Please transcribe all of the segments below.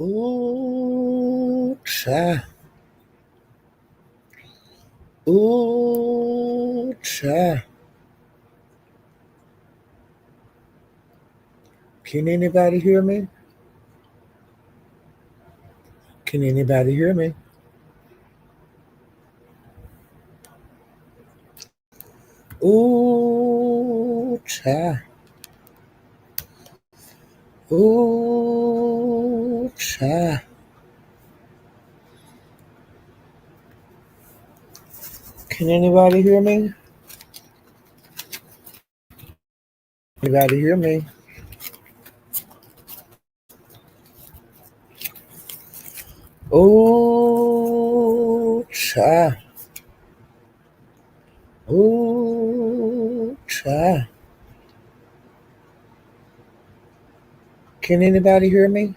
Ooh, child. Ooh, child. Can anybody hear me? Can anybody hear me? Ooh, child. Ooh, child. Can anybody hear me? Anybody hear me? Ooh, child. Ooh, child. Can anybody hear me?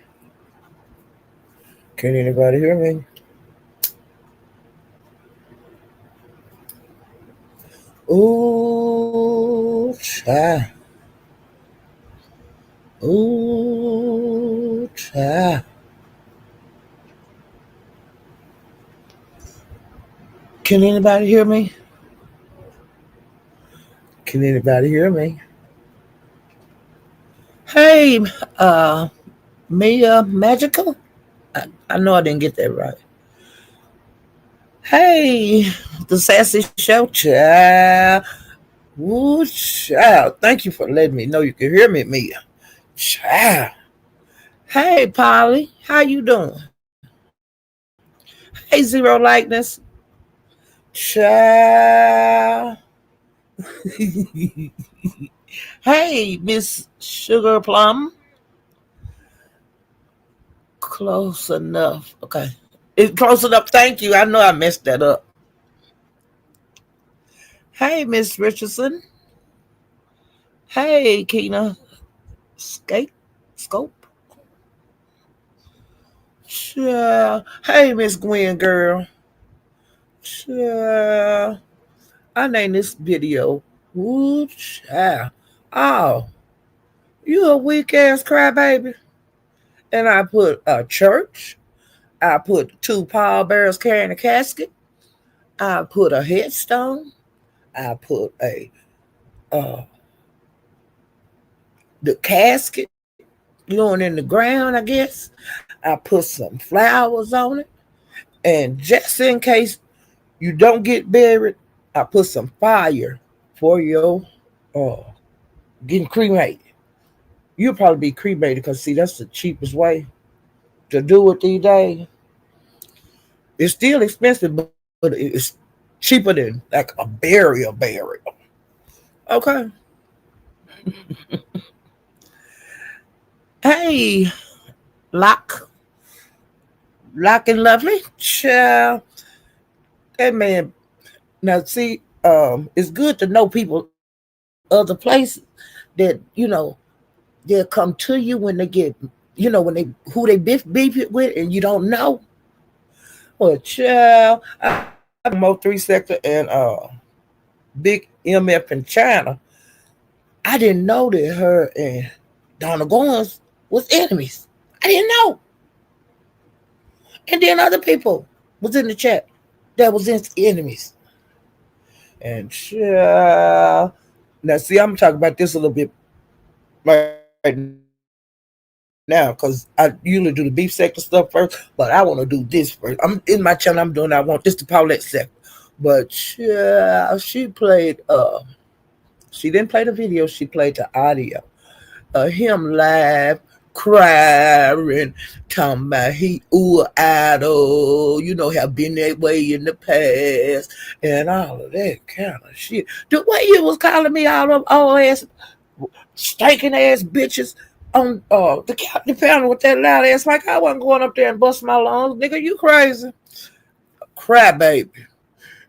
Can anybody hear me? Ooh, child. Ooh, child. Can anybody hear me? Can anybody hear me? Hey, uh, Mia Magical? I know I didn't get that right. Hey, the Sassy Show, child. Woo, child. Thank you for letting me know you can hear me, Mia. Child. Hey, Polly. How you doing? Hey, Zero Likeness. Child. Hey, Miss Sugar Plum. Close enough. Okay. It's close enough. Thank you. I know I messed that up. Hey, Miss Richardson. Hey, Keena. Skate. Scope. Child. Hey, Miss Gwen, girl. Child. I named this video. Ooh, child. Oh, you a weak ass crybaby. And I put a church. I put two pallbearers carrying a casket. I put a headstone. I put a uh the casket going in the ground, I guess. I put some flowers on it. And just in case you don't get buried, I put some fire for your uh getting cremated. You'll probably be cremated because see that's the cheapest way to do it these days. It's still expensive, but it's cheaper than like a burial. Okay. Hey, Lock. Lock and Lovely. Child. That man. Now see, it's good to know people other places that, they'll come to you when they get, when they who they beef it with and you don't know. Well, child, I Mo 3 Sector and Big MF in China. I didn't know that her and Donna Goins was enemies. I didn't know. And then other people was in the chat that was enemies. And now see, I'm talking about this a little bit right now because I usually do the beef sector stuff first, but I want to do this first. I'm in my channel. I'm doing. I want this to Paulette sector, but she played. She didn't play the video. She played the audio. Him live crying, talking about he idol, have been that way in the past, and all of that kind of shit. The way you was calling me all of old ass, stinking ass bitches on the panel with that loud ass mic, I wasn't going up there and bust my lungs, nigga. You crazy? Cry baby.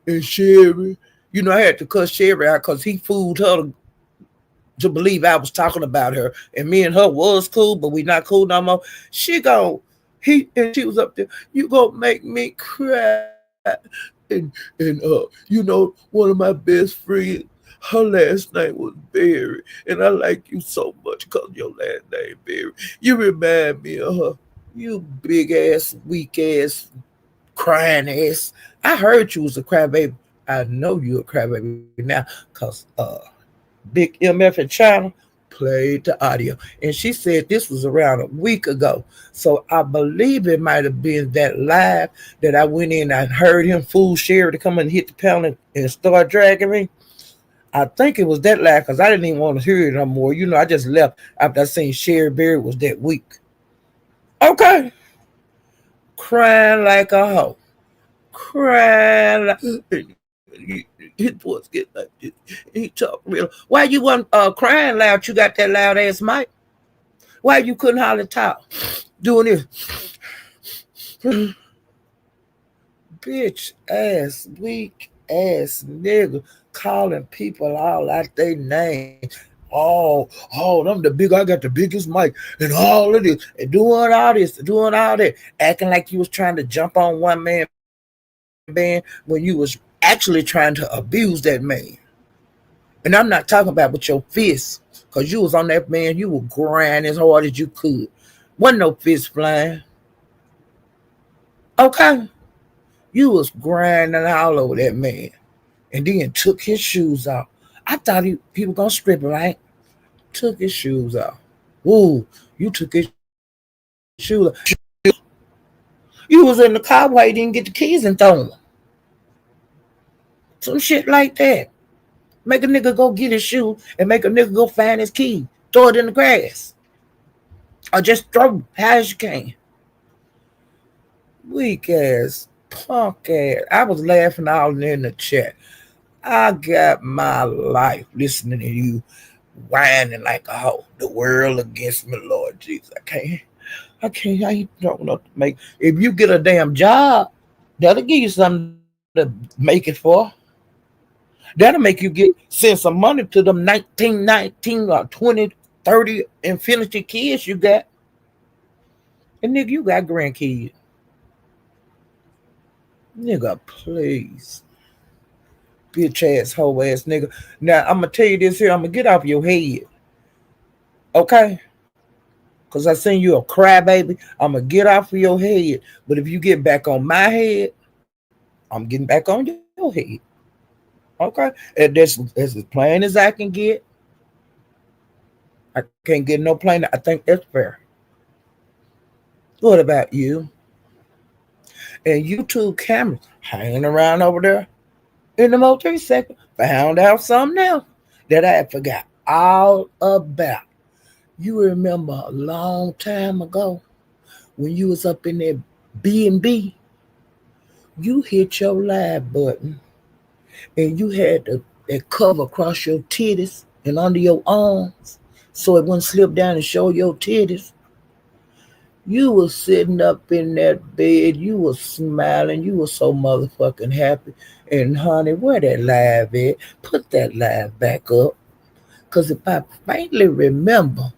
And Sherry, I had to cuss Sherry out because he fooled her to believe I was talking about her, and me and her was cool, but we not cool no more. She she was up there. You gonna make me cry, and one of my best friends. Her last name was Berry, and I like you so much because your last name Berry. You remind me of her. You big ass, weak ass, crying ass. I heard you was a crybaby. I know you a crybaby now, cause Big MF in China played the audio, and she said this was around a week ago. So I believe it might have been that live that I went in. I heard him fool Sherry to come and hit the panel and start dragging me. I think it was that live because I didn't even want to hear it no more. You know, I just left after I seen Sherry Berry was that week. Okay, crying like a hoe, crying like his voice get like this. He talk real. Why you wasn't crying loud? You got that loud ass mic. Why you couldn't hardly talk? Doing this, bitch ass, weak ass nigga, calling people all out their names. Oh, I'm the big. I got the biggest mic and all of this, and doing all this, doing all that, acting like you was trying to jump on one man band when you was actually trying to abuse that man. And I'm not talking about with your fists, because you was on that man, you were grinding as hard as you could. Wasn't no fist flying. Okay? You was grinding all over that man. And then took his shoes off. I thought he was going to strip it, right? Took his shoes off. Ooh, you took his shoes off. You was in the car while you didn't get the keys and throw them. Some shit like that. Make a nigga go get his shoe and make a nigga go find his key. Throw it in the grass. Or just throw it high as you can. Weak ass, punk ass. I was laughing all in the chat. I got my life listening to you whining like a hoe. The world against me, Lord Jesus. I ain't don't know to make. If you get a damn job, that'll give you something to make it for. That'll make you send some money to them 19 or 20, 30 infinity kids you got. And nigga, you got grandkids. Nigga, please. Bitch ass, hoe ass nigga. Now, I'm going to tell you this here. I'm going to get off your head. Okay? Because I seen you a crybaby. I'm going to get off of your head. But if you get back on my head, I'm getting back on your head. Okay? And that's as plain as I can get. I can't get no plainer. I think that's fair. What about you? And YouTube cameras hanging around over there in the motor sector. Found out something else that I forgot all about. You remember a long time ago when you was up in that B&B, you hit your live button and you had that cover across your titties and under your arms so it wouldn't slip down and show your titties. You was sitting up in that bed, you was smiling, you was so motherfucking happy. And honey, where that live at? Put that live back up. Because if I faintly remember,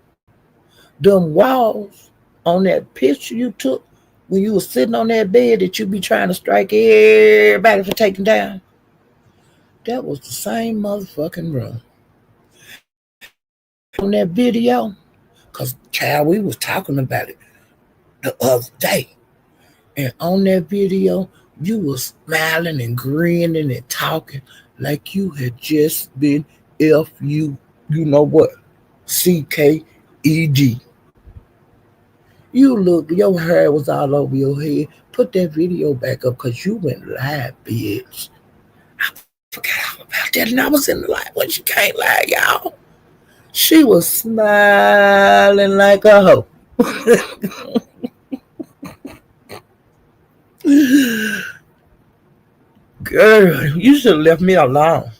them walls on that picture you took when you was sitting on that bed that you be trying to strike everybody for taking down, that was the same motherfucking room. On that video, because child, we was talking about it the other day. And on that video, you was smiling and grinning and talking like you had just been you know what, CKED. You look, your hair was all over your head. Put that video back up because you went live, bitch. I forgot all about that. And I was in the live when she came live, y'all. She was smiling like a hoe. Girl, you should have left me alone.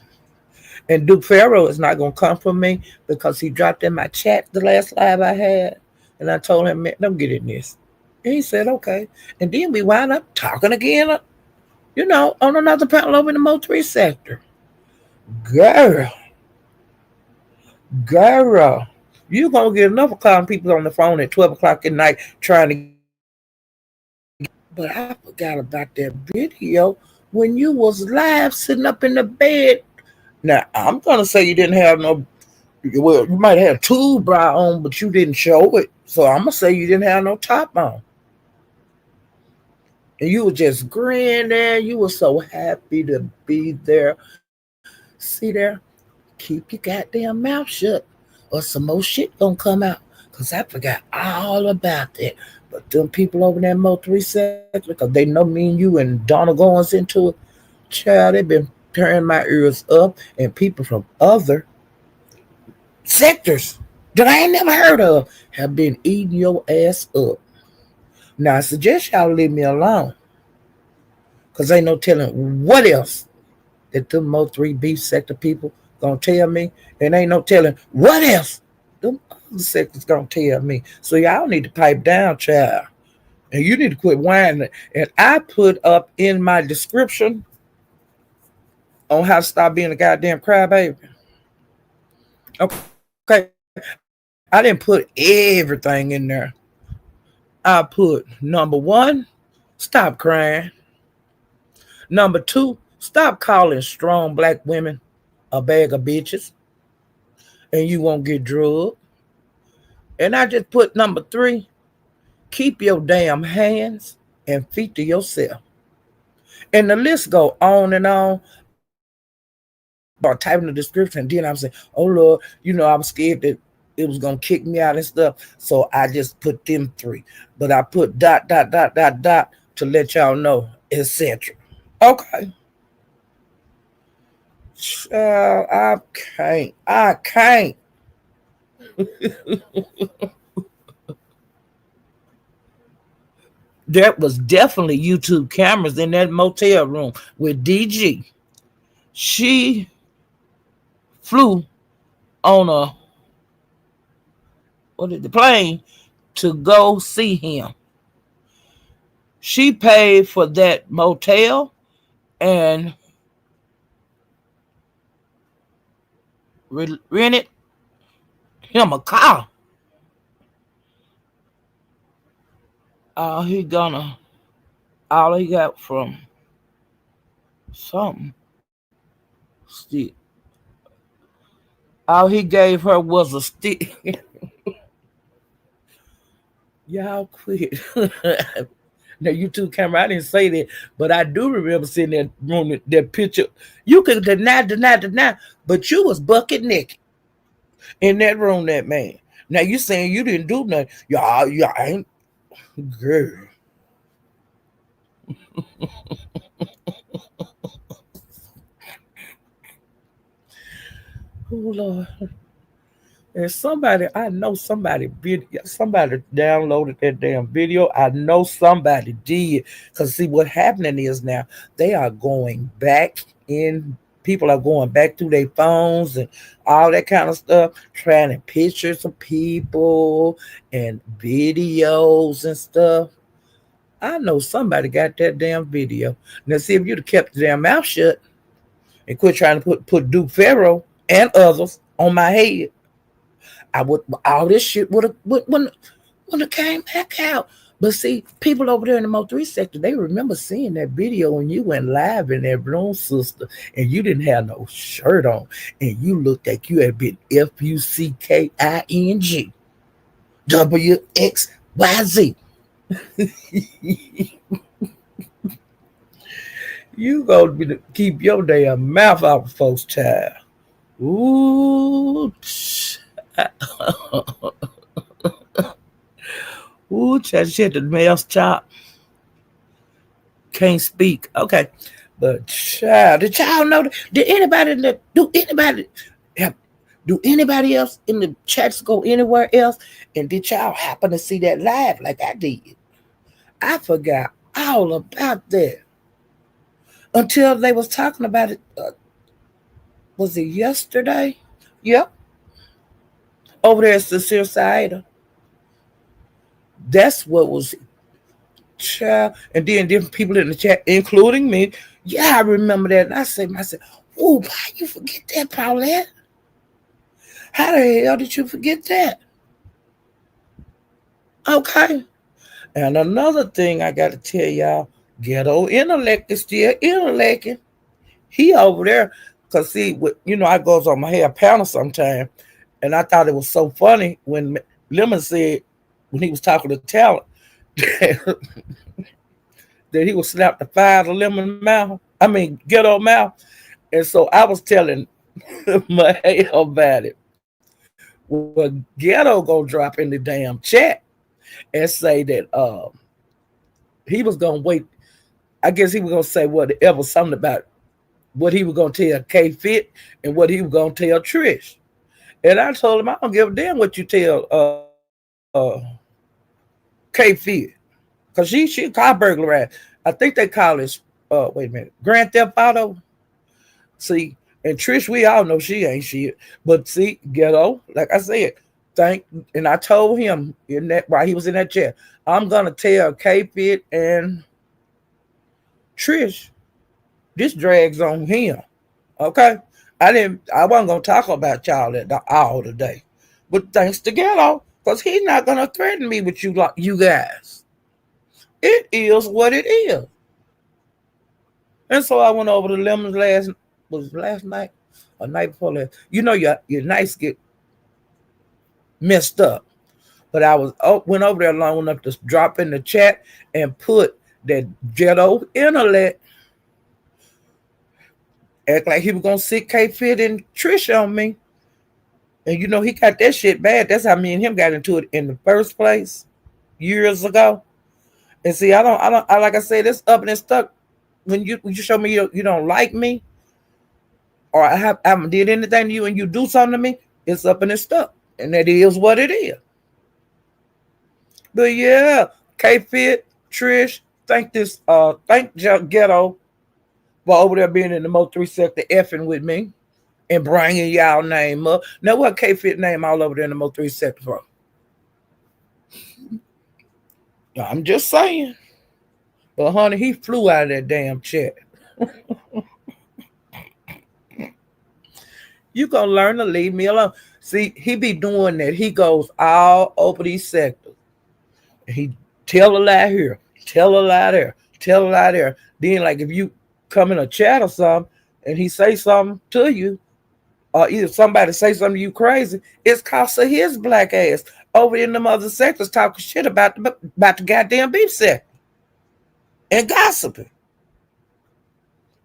And Duke Pharaoh is not going to come for me because he dropped in my chat the last live I had. And I told him, man, don't get in this. And he said, okay. And then we wound up talking again, on another panel over in the Mo3 sector. Girl, you going to get enough of calling people on the phone at 12 o'clock at night trying to. But I forgot about that video when you was live sitting up in the bed. Now, I'm going to say you didn't have you might have tube bra on, but you didn't show it. So I'm going to say you didn't have no top on. And you were just grinning. You were so happy to be there. See there, keep your goddamn mouth shut, or some more shit gonna come out. Cause I forgot all about that. But them people over there in Mo 3 seconds, because they know me and you and Donna Goins into it, child, they've been turning my ears up, and people from other sectors that I ain't never heard of have been eating your ass up. Now I suggest y'all leave me alone. Cause ain't no telling what else that them Mo 3 beef sector people gonna tell me. And ain't no telling what else them other sectors gonna tell me. So y'all need to pipe down, child. And you need to quit whining. And I put up in my description on how to stop being a goddamn crybaby. Okay. I didn't put everything in there. I put number 1, stop crying. Number 2, stop calling strong black women a bag of bitches and you won't get drugged. And I just put number 3, keep your damn hands and feet to yourself. And the list go on and on about typing the description. And then I'm saying, oh Lord, I was scared that it was gonna kick me out and stuff. So I just put them 3. But I put dot to let y'all know, etc. Okay. I can't. There was definitely YouTube cameras in that motel room with DG. She flew on a the plane to go see him. She paid for that motel and rented him a car. All he gonna, all he got from something. Stick. All he gave her was a stick. Y'all quit. Now YouTube camera, I didn't say that, but I do remember seeing that room, that picture. You can deny, but you was bucket naked in that room, that man. Now you saying you didn't do nothing. Y'all ain't girl. Oh Lord. And somebody, I know somebody somebody downloaded that damn video. I know somebody did. Cause see what happening is now they are going back in. People are going back through their phones and all that kind of stuff, trying to pictures of people and videos and stuff. I know somebody got that damn video. Now see if you'd have kept the damn mouth shut and quit trying to put Duke Pharaoh and others on my head, I would all this shit wouldn't have came back out. But see, people over there in the Mo 3 sector, they remember seeing that video when you went live in that room, sister, and you didn't have no shirt on, and you looked like you had been FUCKING WXYZ. You gonna keep your damn mouth out of folks, child. Ooh, ooh, child, shit, the mouth chop. Can't speak. Okay. But child, did y'all know that? Do anybody else in the chats go anywhere else? And did y'all happen to see that live like I did? I forgot all about that until they was talking about it. Was it yesterday? Yep. Over there at Sincere Cider. That's what was child. And then different people in the chat, including me. Yeah, I remember that. And I said myself, oh, why you forget that, Paulette? How the hell did you forget that? Okay. And another thing I got to tell y'all, ghetto intellect is still intellecting. He over there, because see, I goes on my hair panel sometime, and I thought it was so funny when Lemon said, when he was talking to Talent, that that he would slap the fire out of lemon mouth. I mean, ghetto mouth. And so I was telling my about it. Well, ghetto gonna drop in the damn chat and say that he was gonna wait. I guess he was gonna say whatever, something about what he was gonna tell K Fit and what he was gonna tell Trish. And I told him I don't give a damn what you tell K Fit. Cause she car burglarized. I think they call it wait a minute, Grand Theft Auto. See, and Trish, we all know she ain't shit. But see, ghetto, like I said, and I told him in that while he was in that chair, I'm gonna tell K Fit and Trish, this drags on him. Okay. I wasn't gonna talk about y'all all today. But thanks to ghetto, because he's not gonna threaten me with you guys. It is what it is. And so I went over to Lemons last night or night before last. You know your nights get messed up. But I went over there long enough to drop in the chat and put that ghetto intellect. Act like he was gonna sit K Fit and Trish on me. And you know he got that shit bad. That's how me and him got into it in the first place years ago. And see, I like I said, it's up and stuck. When you show me you don't like me, or I haven't did anything to you, and you do something to me, it's up and it's stuck, and that is what it is. But yeah, K Fit, Trish, thank Ghetto for over there being in the Mo 3 sector effing with me and bringing y'all name up. Now what K Fit name all over there in the Mo 3 sector from? I'm just saying. But honey, he flew out of that damn chat. You gonna learn to leave me alone. See, he be doing that. He goes all over these sectors. He tell a lie here, tell a lie there, tell a lie there. Then like if you come in a chat or something and he say something to you, or either somebody say something to you crazy, it's cause of his black ass over in them other sectors talking shit about the goddamn beef sector and gossiping.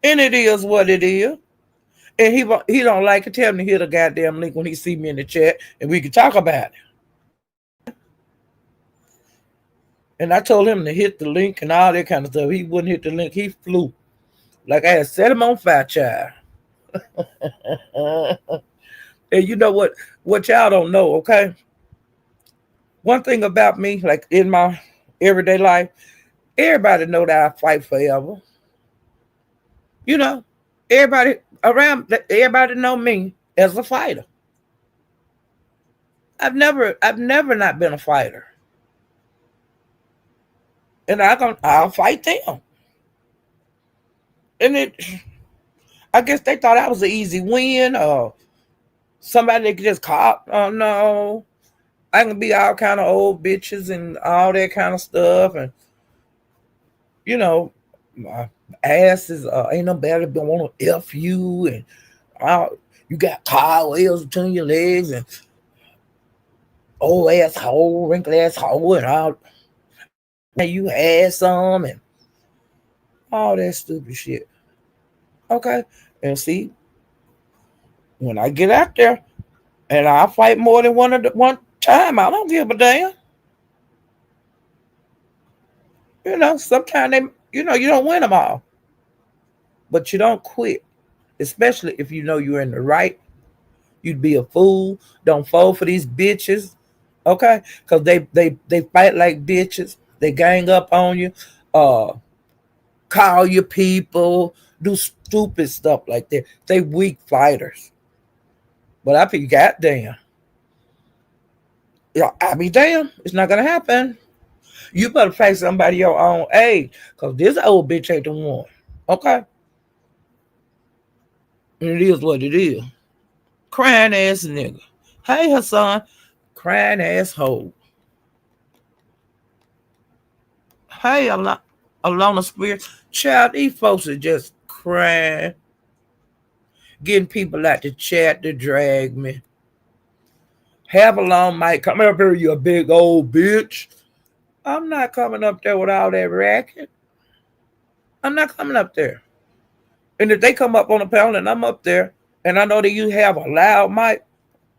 And it is what it is. And he don't like it. Tell me to hit a goddamn link when he see me in the chat and we can talk about it. And I told him to hit the link and all that kind of stuff. He wouldn't hit the link. He flew. Like I had set him on fire, child. And you know what y'all don't know, okay? One thing about me, like in my everyday life, everybody know that I fight forever. You know, everybody know me as a fighter. I've never not been a fighter. And I'll fight them. And I guess they thought I was an easy win or somebody they could just cop. Oh no. I can be all kind of old bitches and all that kind of stuff. And you know, my ass is ain't nobody want to F you, and you got car wheels between your legs and old asshole, wrinkled asshole, and all. And you had some and all that stupid shit. Okay, and see, when I get out there and I fight more than one time, I don't give a damn. You know, sometimes you don't win them all, but you don't quit, especially if you know you're in the right. You'd be a fool. Don't fall for these bitches, okay? Because they fight like bitches. They gang up on you, call you people, do stupid stuff like that. They weak fighters. But I be goddamn. Yeah, I be damn. It's not gonna happen. You better fight somebody your own age, because this old bitch ain't the one. Okay? And it is what it is. Crying ass nigga. Hey, Hassan. Crying asshole. Hey, Alona Spears. Child, these folks are just crying. Getting people out the chat to drag me. Have a long mic. Come up here, you big old bitch. I'm not coming up there with all that racket. I'm not coming up there. And if they come up on the panel and I'm up there, and I know that you have a loud mic,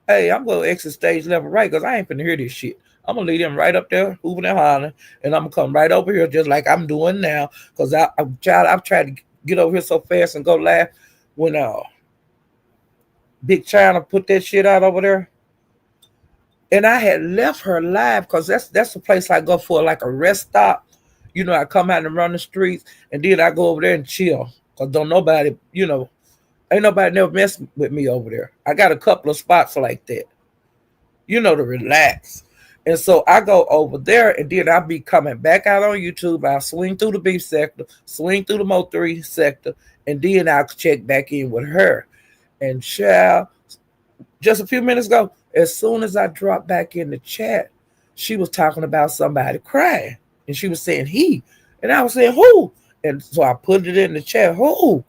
hey, I'm gonna exit stage level right because I ain't finna hear this shit. I'm gonna leave them right up there, hooping and hollering, and I'm gonna come right over here just like I'm doing now. Cause I've tried to get over here so fast and go live when Big China put that shit out over there. And I had left her live because that's the place I go for like a rest stop. You know, I come out and run the streets, and then I go over there and chill. Cause don't nobody, ain't nobody never mess with me over there. I got a couple of spots like that, to relax. And so I go over there, and then I'll be coming back out on YouTube. I'll swing through the beef sector, swing through the Mo3 sector, and then I'll check back in with her. And child, just a few minutes ago, as soon as I dropped back in the chat, she was talking about somebody crying. And she was saying he. And I was saying who? And so I put it in the chat, who?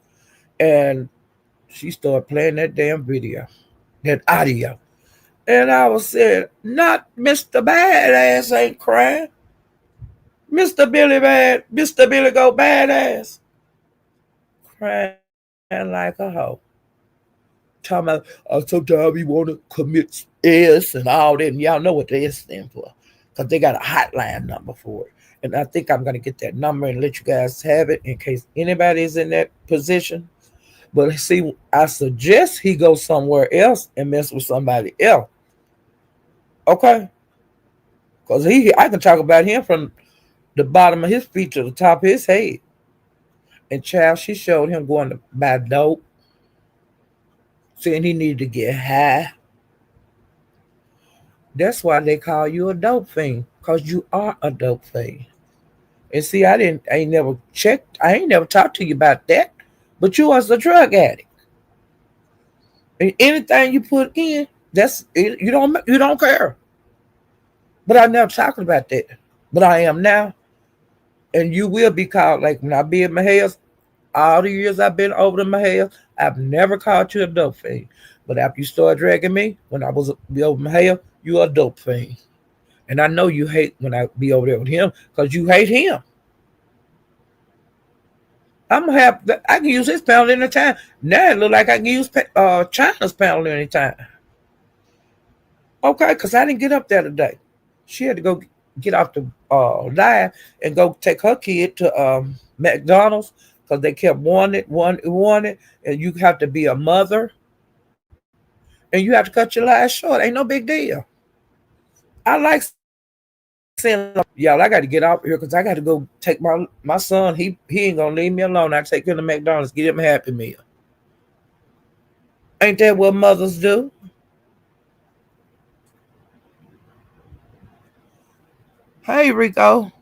And she started playing that damn video, that audio. And I was saying, not Mr. Badass ain't crying. Mr. Billy Go Badass. Crying like a hoe. Talking about sometimes you want to commit S and all that, and y'all know what the S stand for, because they got a hotline number for it. And I think I'm going to get that number and let you guys have it in case anybody is in that position. But see, I suggest he go somewhere else and mess with somebody else. Okay? Because I can talk about him from the bottom of his feet to the top of his head. And child, she showed him going to buy dope, saying he needed to get high. That's why they call you a dope fiend, because you are a dope fiend. And see, I ain't never checked, I ain't never talked to you about that, but you was a drug addict. And anything you put in, you don't care. But I never talked about that. But I am now. And you will be called, like when I be in Mahalis, all the years I've been over to Mahalis, I've never called you a dope fiend. But after you start dragging me, when I was be over Mahalis, you are a dope fiend. And I know you hate when I be over there with him because you hate him. I'm gonna have I can use his panel anytime. Now it look like I can use China's panel anytime. Okay, because I didn't get up there today. She had to go get off the live and go take her kid to McDonald's because they kept wanting it, and you have to be a mother, and you have to cut your life short. Ain't no big deal. I like saying, y'all, I got to get out here because I got to go take my son. He ain't gonna leave me alone. I take him to McDonald's, get him a Happy Meal. Ain't that what mothers do? Hey, Rico.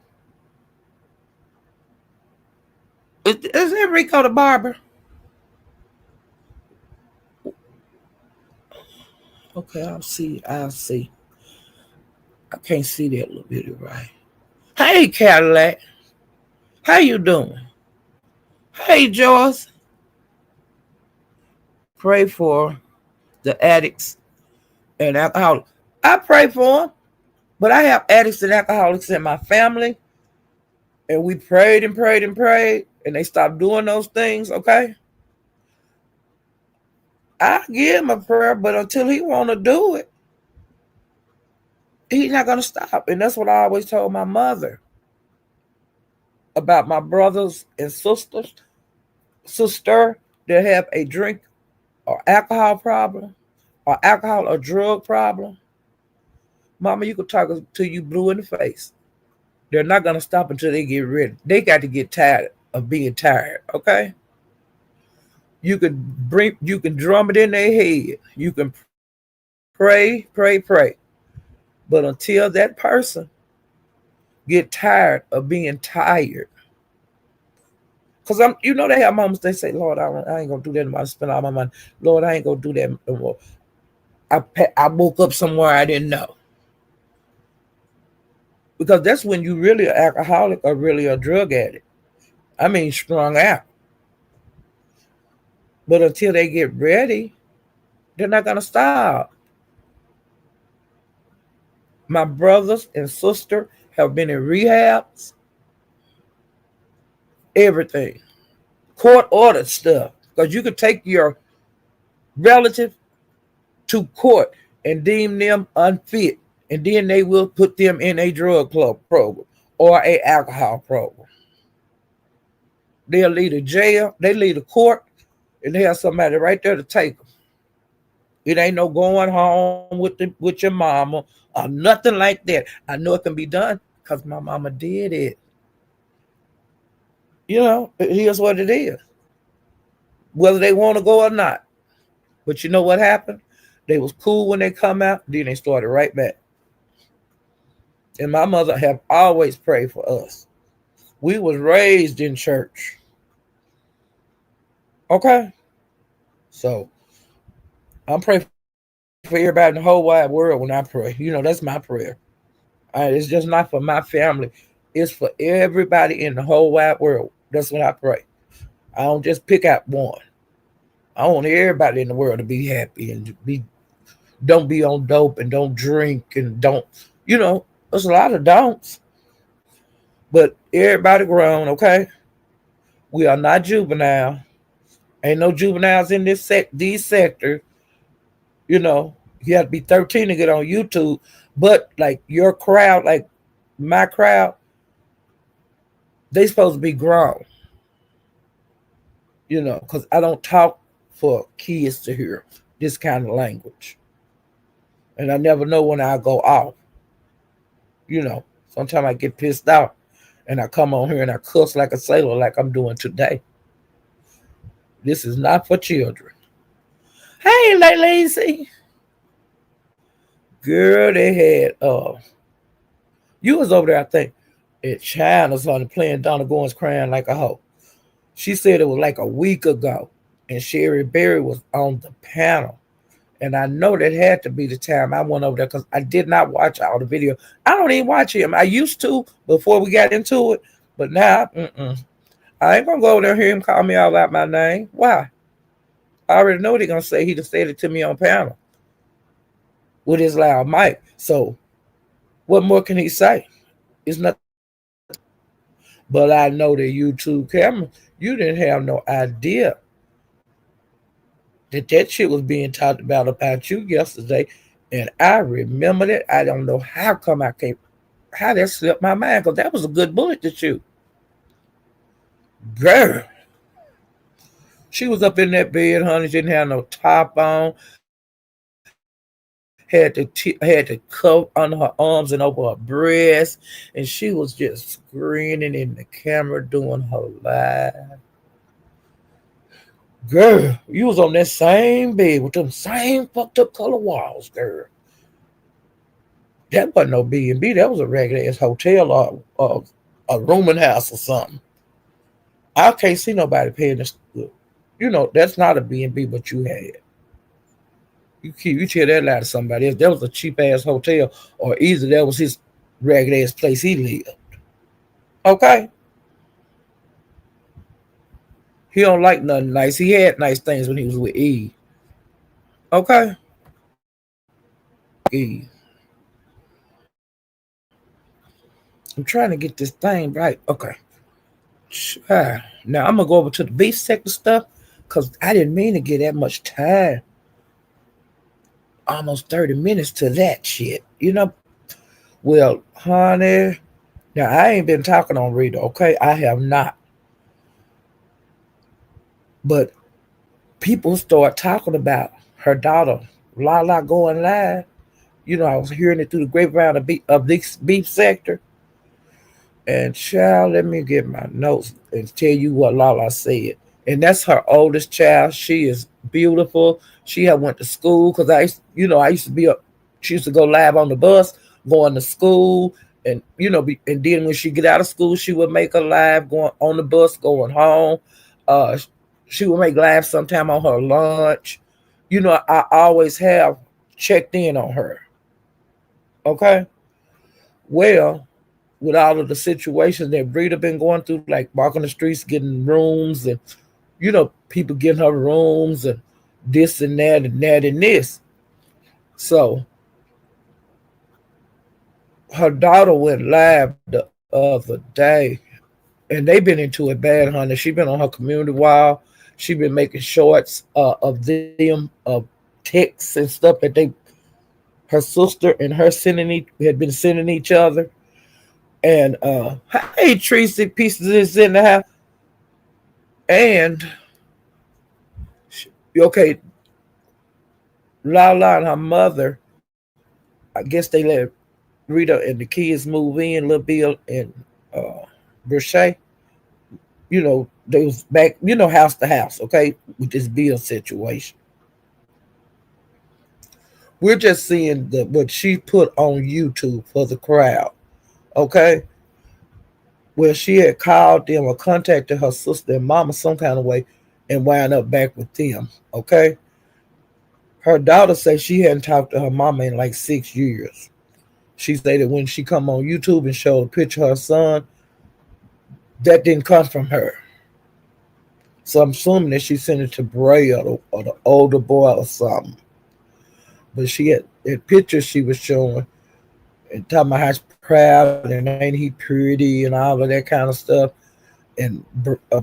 Is that Rico the barber? Okay, I'll see. I can't see that little bit right. Hey, Cadillac. How you doing? Hey, Joyce. Pray for the addicts and alcoholics. I pray for them, but I have addicts and alcoholics in my family, and we prayed and prayed and prayed, and they stopped doing those things, okay? I give him a prayer, but until he want to do it, he's not going to stop. And that's what I always told my mother about my brothers and sister that have a drink or alcohol problem or alcohol or drug problem. Mama, you could talk to you blue in the face. They're not going to stop until they get ready. They got to get tired of being tired, okay? You can drum it in their head. You can pray. But until that person get tired of being tired, because they have moments they say, Lord, I ain't gonna do that anymore. I spend all my money. Lord, I ain't gonna do that anymore. I woke up somewhere I didn't know. Because that's when you really an alcoholic or really a drug addict. I mean, strung out. But until they get ready, they're not gonna stop. My brothers and sister have been in rehabs. everything. Court ordered stuff. Because you could take your relative to court and deem them unfit, and then they will put them in a drug club program or a alcohol program. They'll leave the jail, they leave the court, and they have somebody right there to take them. It ain't no going home with your mama or nothing like that. I know it can be done because my mama did it. It is what it is, whether they want to go or not. But you know what happened? They was cool when they come out, then they started right back. And my mother have always prayed for us. We was raised in church. Okay? So I'm praying for everybody in the whole wide world when I pray. That's my prayer. It's just not for my family. It's for everybody in the whole wide world. That's what I pray. I don't just pick out one. I want everybody in the world to be happy and don't be on dope and don't drink and don't, there's a lot of don'ts. But everybody grown, okay? We are not juvenile. Ain't no juveniles in these sectors. You have to be 13 to get on YouTube. But like your crowd, like my crowd, they supposed to be grown. Because I don't talk for kids to hear this kind of language. And I never know when I go off. Sometimes I get pissed out and I come on here and I cuss like a sailor like I'm doing today. This is not for children. Hey, lazy. Girl, they had you was over there, I think, at China or something, playing Donna Goins Crying Like a Hoe. She said it was like a week ago, and Sherry Berry was on the panel. And I know that had to be the time I went over there because I did not watch all the video. I don't even watch him. I used to before we got into it, but now, I ain't gonna go over there and hear him call me out my name. Why? I already know they're gonna say he just said it to me on panel with his loud mic. So, what more can he say? It's nothing. But I know the YouTube camera, you didn't have no idea that shit was being talked about you yesterday. And I remembered it. I don't know how come how that slipped my mind, because that was a good bullet to shoot. Girl. She was up in that bed, honey. She didn't have no top on. Had the cup under her arms and over her breast. And she was just grinning in the camera doing her live. Girl, you was on that same bed with them same fucked up color walls, girl. That wasn't no B&B. That was a regular ass hotel or a rooming house or something. I can't see nobody paying this. That's not a B&B, but you had. You tell that lie to somebody else. That was a cheap ass hotel, or either that was his ragged ass place he lived. Okay? He don't like nothing nice. He had nice things when he was with Eve. Okay? Eve. I'm trying to get this thing right. Okay. Now I'm gonna go over to the beef sector stuff because I didn't mean to get that much time. Almost 30 minutes to that shit. Well, honey, now I ain't been talking on Rita, okay? I have not. But people start talking about her daughter, Lala, going live. I was hearing it through the grapevine of this beef sector. And child, let me get my notes and tell you what Lala said. And that's her oldest child. She is beautiful. She had went to school because I used to be up. She used to go live on the bus, going to school, and and then when she get out of school, she would make a live going on the bus, going home. She would make live sometime on her lunch. I always have checked in on her. Okay. Well, with all of the situations that Brita been going through, like walking the streets, getting rooms, and people getting her rooms, and this and that and that and this. So her daughter went live the other day, and they've been into it bad, honey. She been on her community wall. She been making shorts of them of texts and stuff that they, her sister and her had been sending each other. And hey, Tracy, pieces is in the house. And okay, Lala and her mother, I guess they let Rita and the kids move in, Little Bill and uh Brochet. They was back, house to house, okay, with this Bill situation. We're just seeing what she put on YouTube for the crowd, okay? Where she had called them or contacted her sister and mama some kind of way and wound up back with them, okay? Her daughter said she hadn't talked to her mama in like 6 years. She said that when she come on YouTube and showed a picture of her son, that didn't come from her. So I'm assuming that she sent it to Bray or the older boy or something. But she had pictures she was showing and talking about how she's proud and ain't he pretty and all of that kind of stuff. And uh,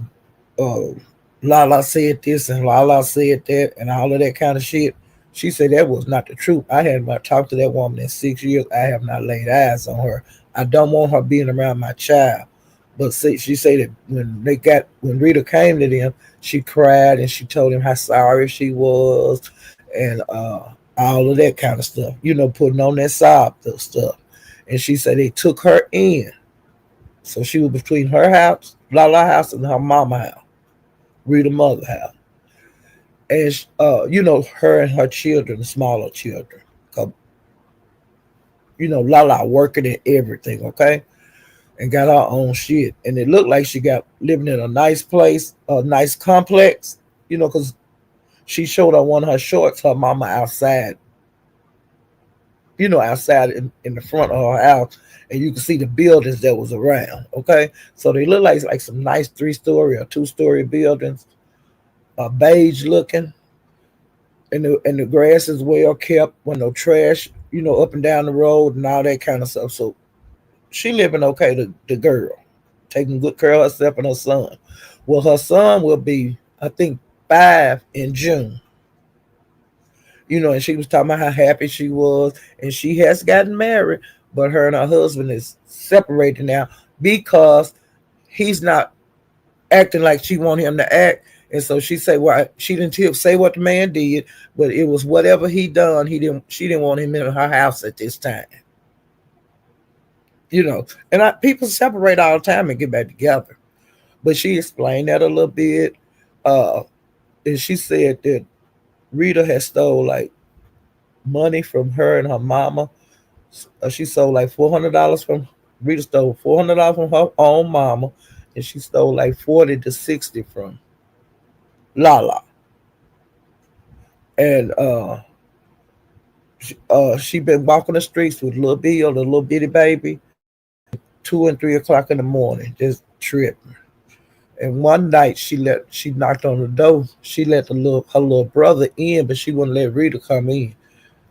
Lala said this and Lala said that and all of that kind of shit. She said that was not the truth. I had not talked to that woman in 6 years. I have not laid eyes on her. I don't want her being around my child. But see, she said that when Rita came to them, she cried and she told him how sorry she was and all of that kind of stuff. Putting on that sob stuff. And she said they took her in. So she was between her house, Lala house, and her mama house, Rita mother house. And her and her children, the smaller children. 'Cause, Lala working and everything, okay? And got her own shit. And it looked like she got living in a nice place, a nice complex, because she showed on one of her shorts her mama outside, outside in the front of her house, and you can see the buildings that was around. Okay, so they look like some nice 3-story or 2-story buildings, beige looking, and the grass is well kept, with no trash, up and down the road and all that kind of stuff. So she living okay. The girl taking good care of herself and her son. Well, her son will be, I think, 5 in June. And she was talking about how happy she was, and she has gotten married, but her and her husband is separated now because he's not acting like she want him to act. And so she said, well, she didn't say what the man did, but it was whatever he done. She didn't want him in her house at this time. And people separate all the time and get back together. But she explained that a little bit, uh, and she said that Rita had stole like money from her and her mama. She stole like $400 from Rita stole $400 from her own mama, and she stole like 40 to 60 from Lala. And she been walking the streets with little Bill, the little bitty baby, 2 and 3 o'clock in the morning, just tripping. And one night she knocked on the door. She let her little brother in, but she wouldn't let Rita come in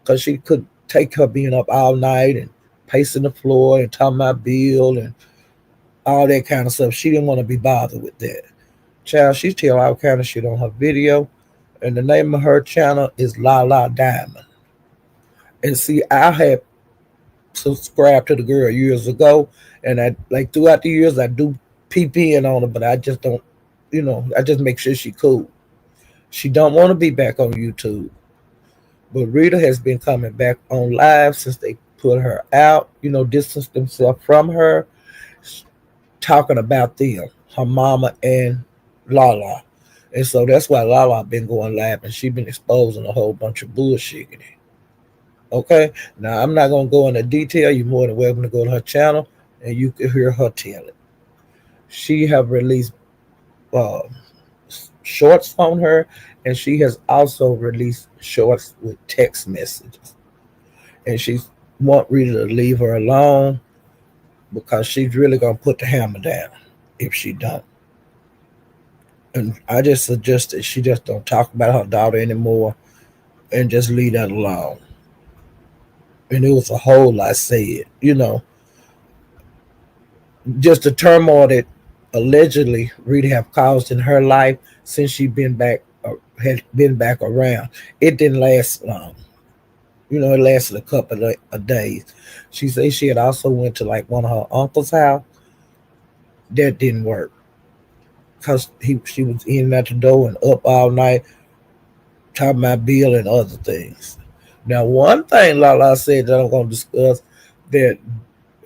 because she could take her being up all night and pacing the floor and talking about Bill and all that kind of stuff. She didn't want to be bothered with that. Child, she tell all kind of shit on her video, and the name of her channel is La La Diamond. And see, I had subscribed to the girl years ago, and I like throughout the years I do peep in on her, but I just don't, I just make sure she cool. She don't want to be back on YouTube. But Rita has been coming back on live since they put her out, distanced themselves from her, talking about them, her mama and Lala. And so that's why Lala been going live and she been exposing a whole bunch of bullshit. Okay? Now I'm not gonna go into detail. You're more than welcome to go to her channel and you can hear her tell it. She have released uh, shorts on her, and she has also released shorts with text messages. And she want Rita to leave her alone because she's really gonna put the hammer down if she don't. And I just suggest that she just don't talk about her daughter anymore and just leave that alone. And it was a whole lot said, just the turmoil that allegedly Rita have caused in her life since she been back had been back around. It didn't last long. It lasted a couple of days. She said she had also went to like one of her uncle's house. That didn't work because she was in and out the door and up all night talking about Bill and other things. Now, one thing Lala said that I'm going to discuss that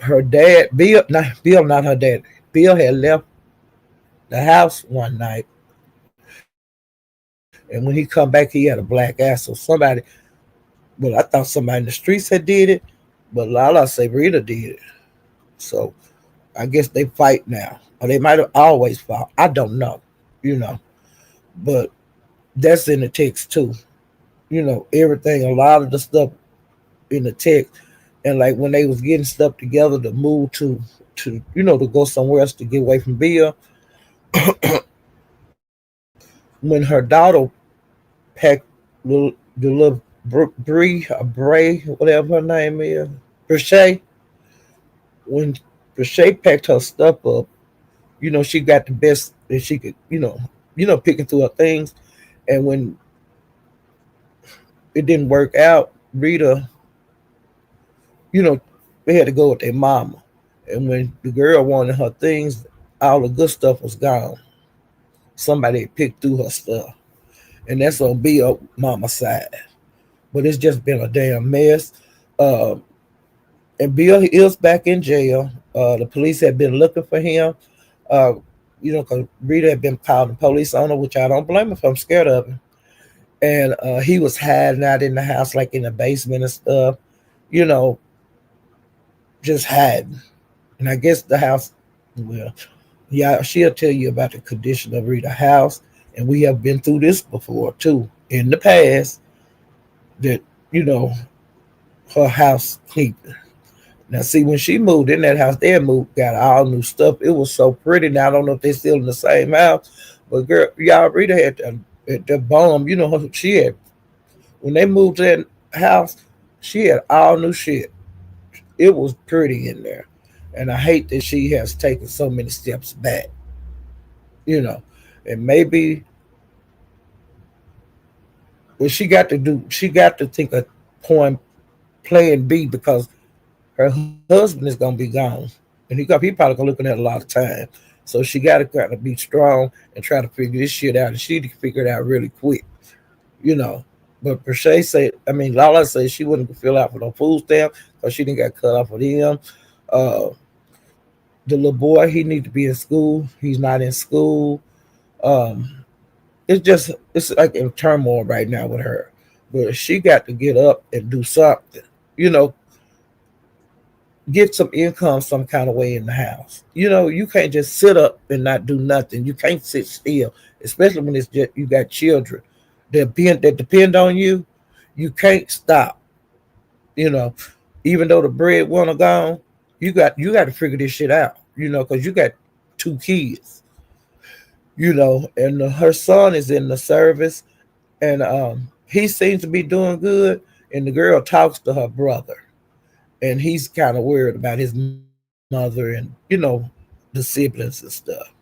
her dad, Bill, not her dad, Bill had left the house one night, and when he come back, he had a black ass. So somebody, well, I thought somebody in the streets had did it, but Lala say Rita did it. So I guess they fight now, or they might have always fought. I don't know, you know, but that's in the text too. Everything, a lot of the stuff in the text, and like when they was getting stuff together to move to go somewhere else to get away from Bill. When her daughter packed the little Bray, whatever her name is, Brochet, when Brochet packed her stuff up, she got the best that she could, picking through her things. And when it didn't work out, Rita, you know, they had to go with their mama. And when the girl wanted her things, all the good stuff was gone. Somebody had picked through her stuff. And that's on Bill mama's side. But it's just been a damn mess. Uh, and Bill is back in jail. The police had been looking for him. Uh, because Rita had been calling the police on her, which I don't blame him if I'm scared of him. And he was hiding out in the house, like in the basement and stuff, you know, just hiding. And I guess the house, well, yeah, she'll tell you about the condition of Rita's house. And we have been through this before, too, in the past, that, you know, her house creeping. Now, see, when she moved in that house, they had moved, got all new stuff. It was so pretty. Now, I don't know if they're still in the same house, but girl, y'all, Rita had the bomb. She had, when they moved to that house, she had all new shit. It was pretty in there. And I hate that she has taken so many steps back, you know. And maybe what she got to do, she got to think of point plan B because her husband is gonna be gone, and he probably gonna looking at a lot of time. So she got to kind of be strong and try to figure this shit out, and she need to figure it out really quick, you know. But per se said, I mean, Lala said she wouldn't fill out for no food stamp because she didn't got cut off with him. Uh, the little boy, he need to be in school. He's not in school. Um, it's like in turmoil right now with her. But she got to get up and do something, you know, get some income some kind of way in the house. You can't just sit up and not do nothing. You can't sit still, especially when it's just you got children that depend on you. You can't stop. You know, even though the breadwinner gone, you got to figure this shit out. Because you got two kids. And her son is in the service, and he seems to be doing good. And the girl talks to her brother, and he's kind of worried about his mother and the siblings and stuff.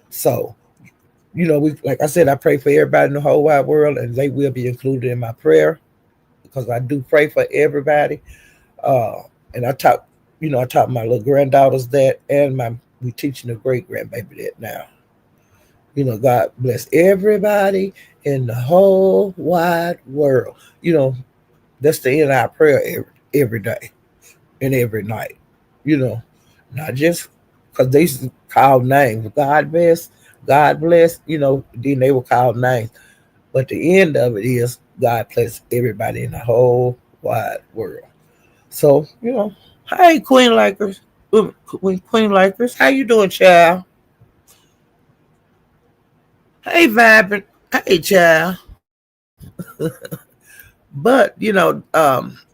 So we like I said, I pray for everybody in the whole wide world, and they will be included in my prayer because I do pray for everybody. And I taught my little granddaughters that, and we teaching the great grandbaby that now. God bless everybody in the whole wide world. That's the end of our prayer every day and every night. You know, Not just because they used to call names. God bless. Then they will call names. But the end of it is God bless everybody in the whole wide world. So, hey, Queen Lakers. Queen Lakers, how you doing, child? Hey, Vibrant. Hey, child. But,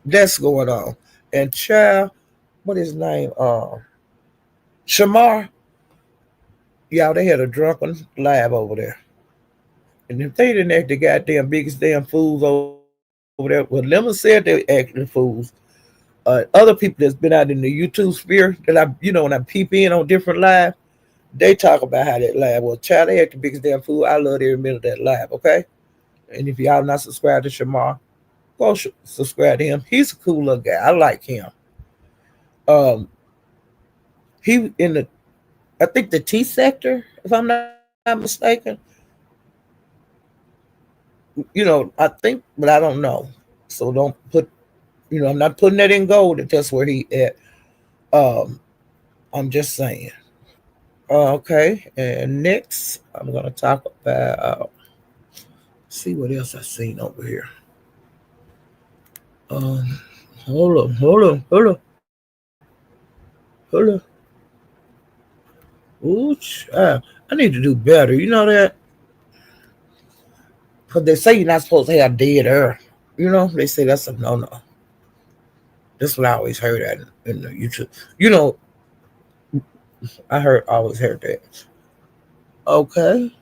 that's going on. And child, what his name? Shamar. Y'all, they had a drunken live over there. And if they didn't act the goddamn biggest damn fools over there, well, Lemon said they acting fools. Other people that's been out in the YouTube sphere that when I peep in on different live, They talk about how that lab was. Child, they had the biggest damn food. I loved every minute of that lab, okay? And if y'all not subscribed to Shamar, go subscribe to him. He's a cool little guy. I like him. Um, he in the, I think the T sector, if I'm not mistaken. I think, but I don't know. So don't put, I'm not putting that in gold if that's where he at. Um, I'm just saying. Okay, and next I'm gonna talk about. See what else I seen over here. Um, hold on. Ooh, I need to do better. You know that because they say you're not supposed to have dead air. They say that's a no. That's what I always heard at in the YouTube. You know, always heard that. Okay.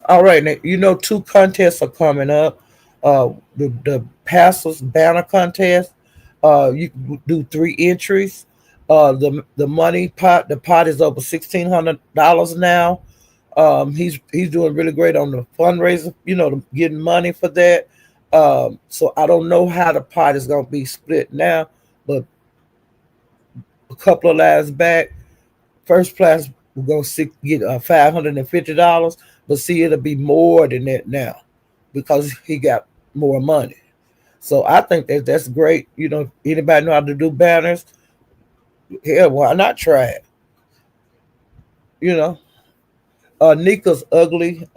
All right. Now, two contests are coming up. The Pastors Banner contest. You can do 3 entries. The money pot. The pot is over $1,600 now. He's doing really great on the fundraiser. Getting money for that. So I don't know how the pot is going to be split now, but a couple of lives back, first place will go get $550, but see, it'll be more than that now because he got more money. So I think that's great. Anybody know how to do banners? Hell, why not try it? You know, Nika's ugly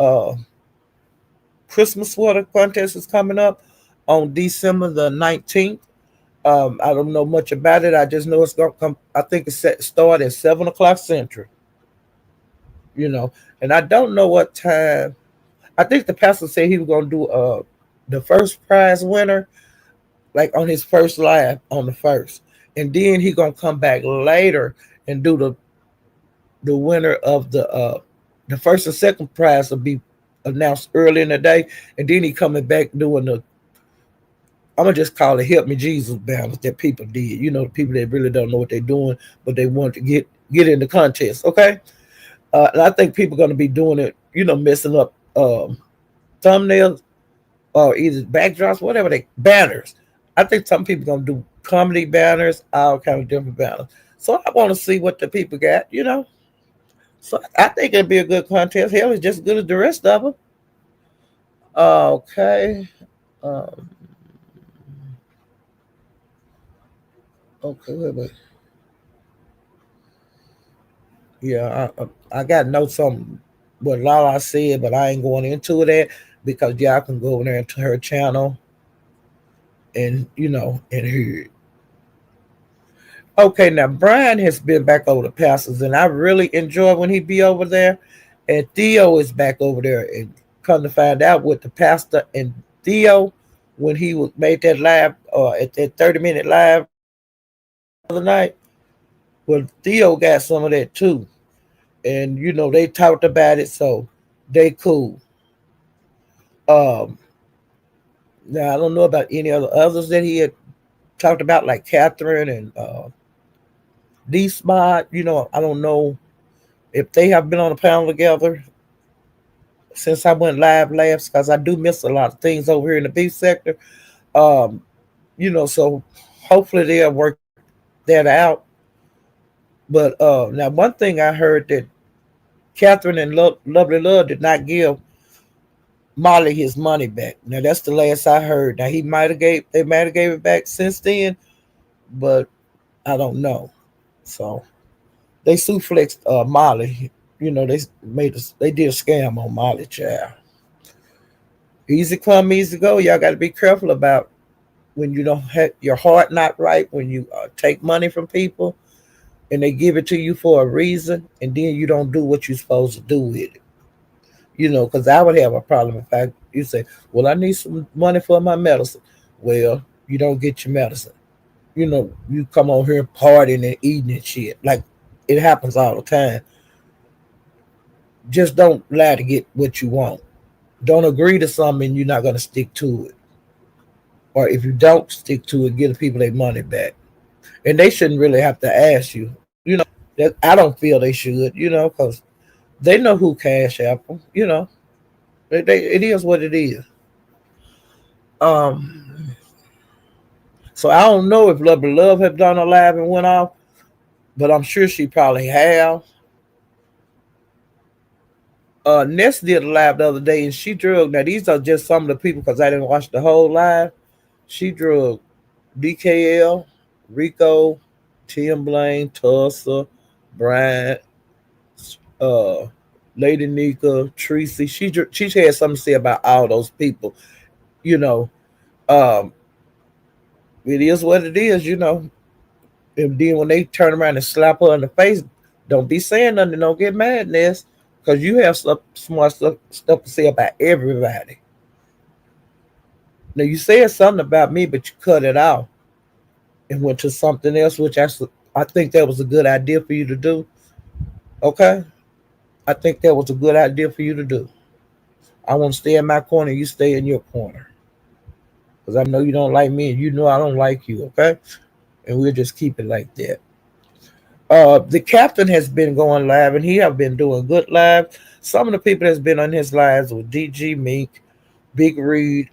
Christmas sweater contest is coming up on December the 19th. I don't know much about it. I just know it's gonna come. I think it's set start at 7 o'clock Central. And I don't know what time. I think the pastor said he was gonna do the first prize winner like on his first live on the first, and then he gonna come back later and do the winner of the first and second prize will be announced early in the day, and then he coming back doing the, I'm gonna just call it "Help Me Jesus" balance that people did. The people that really don't know what they're doing, but they want to get in the contest. Okay, and I think people are gonna be doing it. Messing up thumbnails or either backdrops, whatever they banners. I think some people gonna do comedy banners, all kind of different banners. So I want to see what the people got. So I think it'd be a good contest. Hell, it's just as good as the rest of them. Okay. Um, okay. Wait. Yeah, I got notes on what Lala said, but I ain't going into that because y'all can go over there into her channel and hear it. Okay, now Brian has been back over the pastors, and I really enjoy when he be over there. And Theo is back over there, and come to find out with the pastor and Theo when he was made that live at that 30-minute live the other night. Well, Theo got some of that too, and they talked about it, so they cool. Um, Now I don't know about any other others that he had talked about, like Catherine and D Spot. I don't know if they have been on a panel together since I went live last, because I do miss a lot of things over here in the beef sector. Um, so hopefully they'll work that out. But now one thing I heard that Catherine and Lovely Love did not give Molly his money back. Now that's the last I heard. Now they might have gave it back since then, but I don't know. So they suplexed Molly. They did a scam on Molly, child. Easy come, easy go. Y'all got to be careful about when you don't have your heart not right, when you take money from people and they give it to you for a reason, and then you don't do what you're supposed to do with it. Because I would have a problem if you say, "Well, I need some money for my medicine." Well, you don't get your medicine. You come on here partying and eating and shit. Like it happens all the time. Just don't lie to get what you want. Don't agree to something you're not gonna stick to it. Or if you don't stick to it, give the people their money back. And they shouldn't really have to ask you. That I don't feel they should, because they know who Cash App 'em, it is what it is. Um, so I don't know if Lovely Love have done a live and went off, but I'm sure she probably have. Ness did a live the other day, and she drug. Now these are just some of the people because I didn't watch the whole live. She drug DKL, Rico, Tim Blaine, Tulsa, Bryant, uh, Lady Nika, Tracy. She had something to say about all those people. You know, um, it is what it is. And then when they turn around and slap her in the face, don't be saying nothing. Don't get mad, Ness, because you have some smart stuff to say about everybody. Now you said something about me, but you cut it off and went to something else, which I think that was a good idea for you to do. Okay, I think that was a good idea for you to do. I want to stay in my corner. You stay in your corner because I know you don't like me, and you know I don't like you. Okay, and we'll just keep it like that. The captain has been going live, and he have been doing good live. Some of the people that's been on his lives with DG Meek, Big Reed,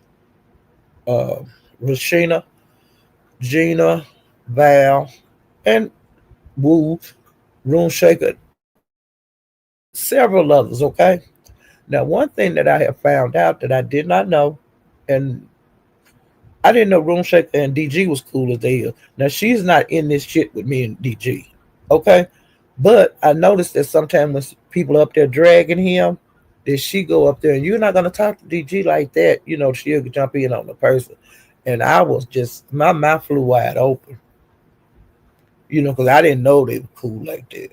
uh, Rashina, Gina, Val, and Woo, Room Shaker, several others. Okay. Now, one thing that I have found out that I did not know, and I didn't know Room Shaker and DG was cool as they are. Now, she's not in this shit with me and DG. Okay. But I noticed that sometimes when people up there dragging him, that she go up there and you're not gonna talk to DG like that. She'll jump in on the person. And I was just my mouth flew wide open. Because I didn't know they were cool like that.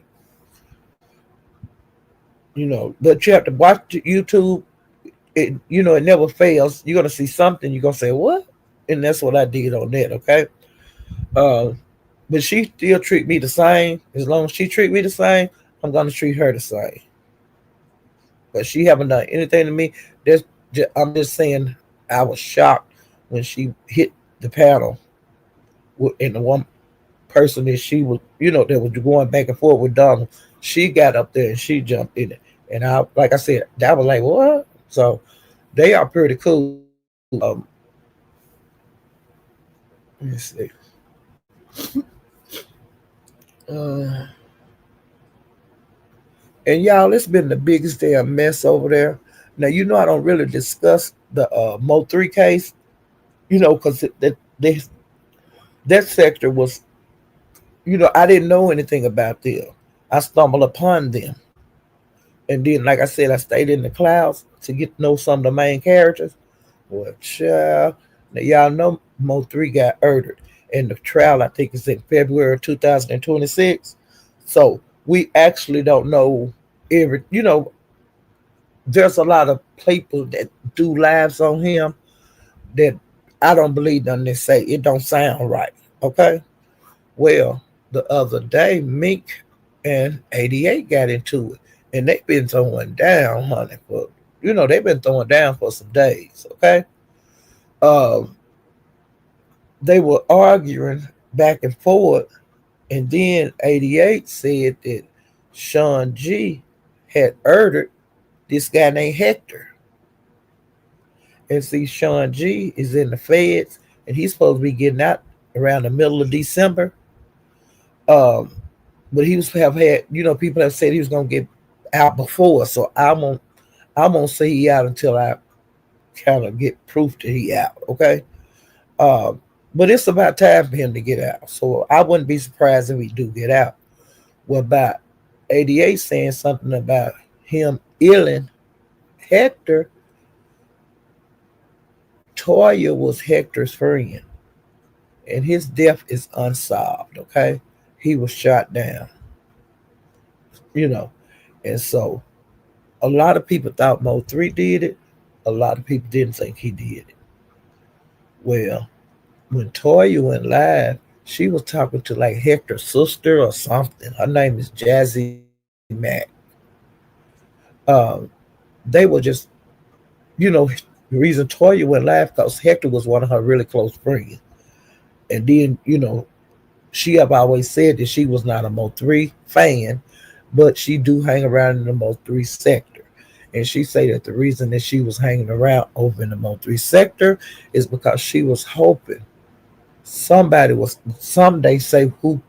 But you have to watch YouTube. It never fails. You're gonna see something. You're gonna say what, and that's what I did on that. Okay. Uh, but she still treat me the same. As long as she treat me the same, I'm gonna treat her the same. But she haven't done anything to me. I'm just saying I was shocked when she hit the panel and the one person that she was, that was going back and forth with Donald. She got up there and she jumped in it, and like I said, that was like what? So they are pretty cool. Let me see. Uh, and y'all, it's been the biggest damn mess over there. Now I don't really discuss the Mo3 case, because that sector was, I didn't know anything about them. I stumbled upon them, and then, like I said, I stayed in the clouds to get to know some of the main characters. Well, child, now y'all know Mo3 got murdered, and the trial I think is in February 2026. So we actually don't know every. There's a lot of people that do lives on him that I don't believe them. They say it don't sound right. Okay. Well, the other day, Mink and 88 got into it, and they've been throwing down, honey. For they've been throwing down for some days. Okay. Um, they were arguing back and forth, and then 88 said that Sean G had murdered this guy named Hector. And see, Sean G is in the feds, and he's supposed to be getting out around the middle of December. Um, but he was have had, people have said he was gonna get out before, so I won't say he out until I kind of get proof that he out. Okay. Um, but it's about time for him to get out, so I wouldn't be surprised if he do get out. Well, about 88 saying something about him illing Hector. Toya was Hector's friend, and his death is unsolved. Okay, he was shot down. You know, and so a lot of people thought Mo3 did it. A lot of people didn't think he did it. Well, when Toya went live, she was talking to like Hector's sister or something. Her name is Jazzy Mack. Um, they were just, you know, the reason Toya went live because Hector was one of her really close friends. And then, She have always said that she was not a Mo3 fan, but she do hang around in the Mo3 sector. And she say that the reason that she was hanging around over in the Mo3 sector is because she was hoping somebody was someday say who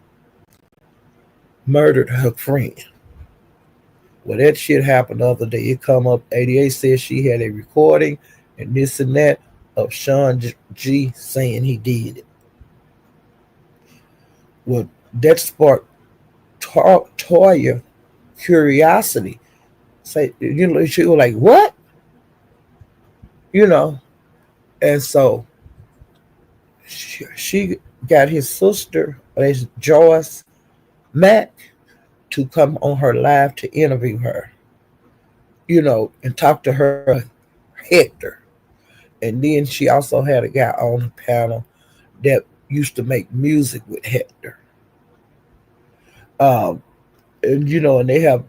murdered her friend. Well, that shit happened the other day. It come up. 88 said she had a recording and this and that of Sean G saying he did it. Well, that sparked Toya curiosity. Say, she was like, "What?" You know, and so she got his sister, Joyce Mack, to come on her live to interview her. And talk to her, Hector. And then she also had a guy on the panel that used to make music with Hector. And they have,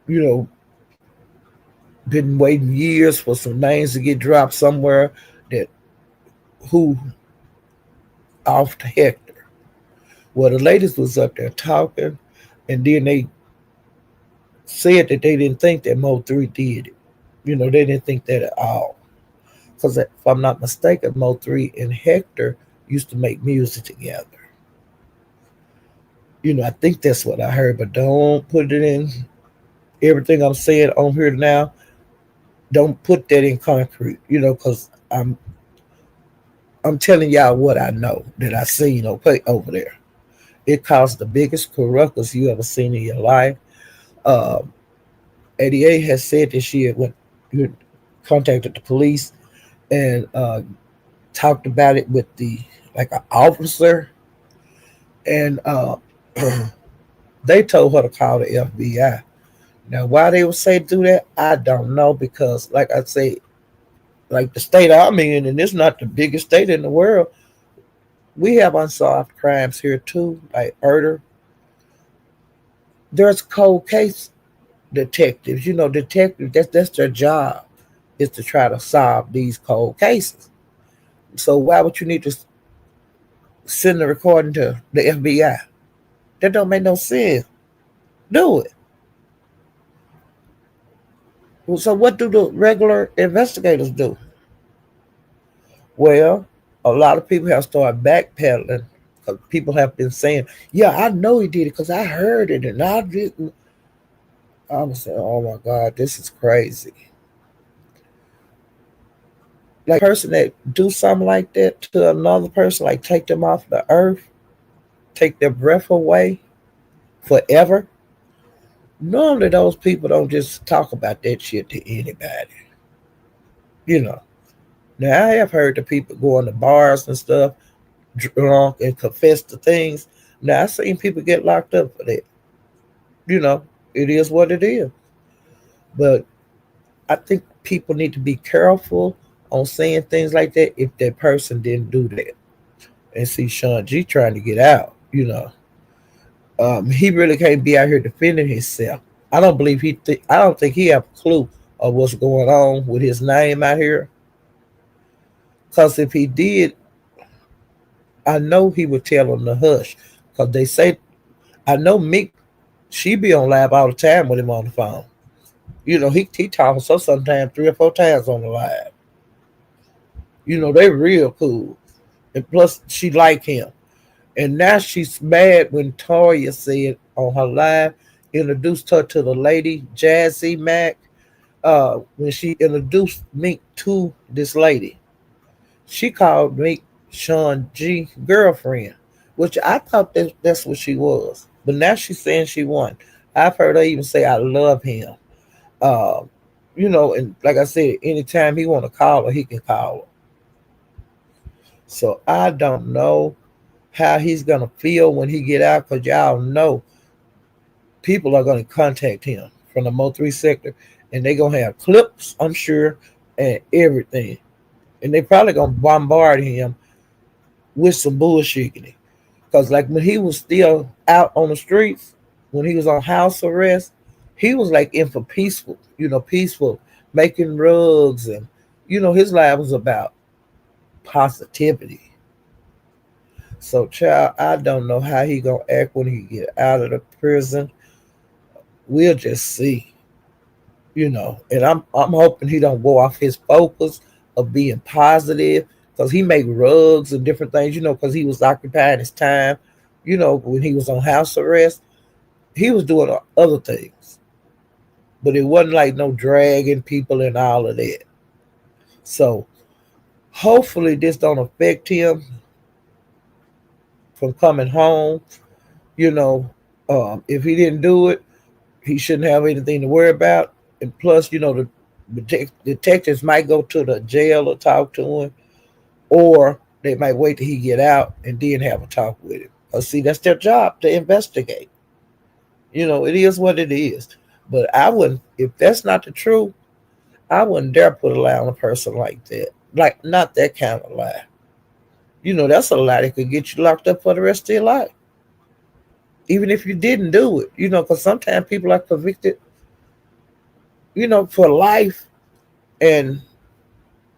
you know, been waiting years for some names to get dropped somewhere that who off to Hector. Well, the ladies was up there talking, and then they said that they didn't think that Mo3 did it. They didn't think that at all. Because if I'm not mistaken, Mo3 and Hector used to make music together. I think that's what I heard, but don't put it in everything I'm saying on here now. Don't put that in concrete, because I'm telling y'all what I know that I seen over there. It caused the biggest ruckus you ever seen in your life. Uh, 88 has said that she had contacted the police and talked about it with the like an officer, and they told her to call the FBI. Now, why they would say do that, I don't know, because like I say, like the state I'm in, and it's not the biggest state in the world, we have unsolved crimes here too, like murder. There's cold case detectives. Detectives, that's their job, is to try to solve these cold cases. So why would you need to send the recording to the FBI? That don't make no sense. Do it. So what do the regular investigators do? Well, a lot of people have started backpedaling because people have been saying, "Yeah, I know he did it because I heard it and I didn't." I was saying, "Oh my God, this is crazy." Like a person that do something like that to another person, like take them off the earth, take their breath away forever. Normally, those people don't just talk about that shit to anybody. You know. Now I have heard the people go in the bars and stuff, drunk and confess to things. Now I've seen people get locked up for that. You know, it is what it is. But I think people need to be careful on saying things like that if that person didn't do that. And see Sean G trying to get out. He really can't be out here defending himself. I don't believe I don't think he have a clue of what's going on with his name out here. Because if he did, I know he would tell them to hush. Because they say, I know Meek, she be on live all the time with him on the phone. He talks so sometimes 3 or 4 times on the live. They real cool. And plus, she like him. And now she's mad when Toya said on her live, introduced her to the lady, Jazzy Mac, when she introduced Meek to this lady. She called Meek Sean G girlfriend, which I thought that's what she was. But now she's saying she won. I've heard her even say, I love him. Uh, and like I said, anytime he want to call her, he can call her. So I don't know how he's gonna feel when he get out, because y'all know people are gonna contact him from the Mo3 sector, and they gonna have clips, I'm sure, and everything, and they probably gonna bombard him with some bullshit. Because like when he was still out on the streets, when he was on house arrest, he was like in for peaceful, making rugs, and his life was about positivity. So, child, I don't know how he gonna act when he get out of the prison. We'll just see, And I'm hoping he don't go off his focus of being positive, because he make rugs and different things, because he was occupying his time, when he was on house arrest. He was doing other things, but it wasn't like no dragging people and all of that. So hopefully this don't affect him from coming home. You know, if he didn't do it, he shouldn't have anything to worry about. And plus, the detectives might go to the jail or talk to him, or they might wait till he get out and then have a talk with him. Cause see, that's their job to investigate. It is what it is. But I wouldn't, if that's not the truth, I wouldn't dare put a lie on a person like that. Like, not that kind of lie. That's a lie that could get you locked up for the rest of your life, even if you didn't do it. Because sometimes people are convicted, for life, and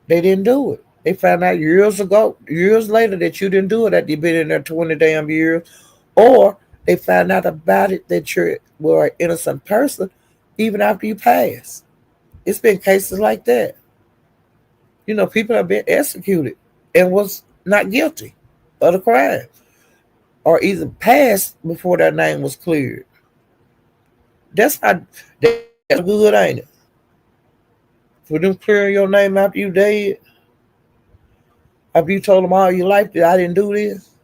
they didn't do it. They found out years ago, years later, that you didn't do it, that you've been in there 20 damn years, or they found out about it that you were an innocent person even after you passed. It's been cases like that. People have been executed and was not guilty of the crime, or either passed before their name was cleared. That's good, ain't it? For them clearing your name after you dead, after you told them all your life that I didn't do this.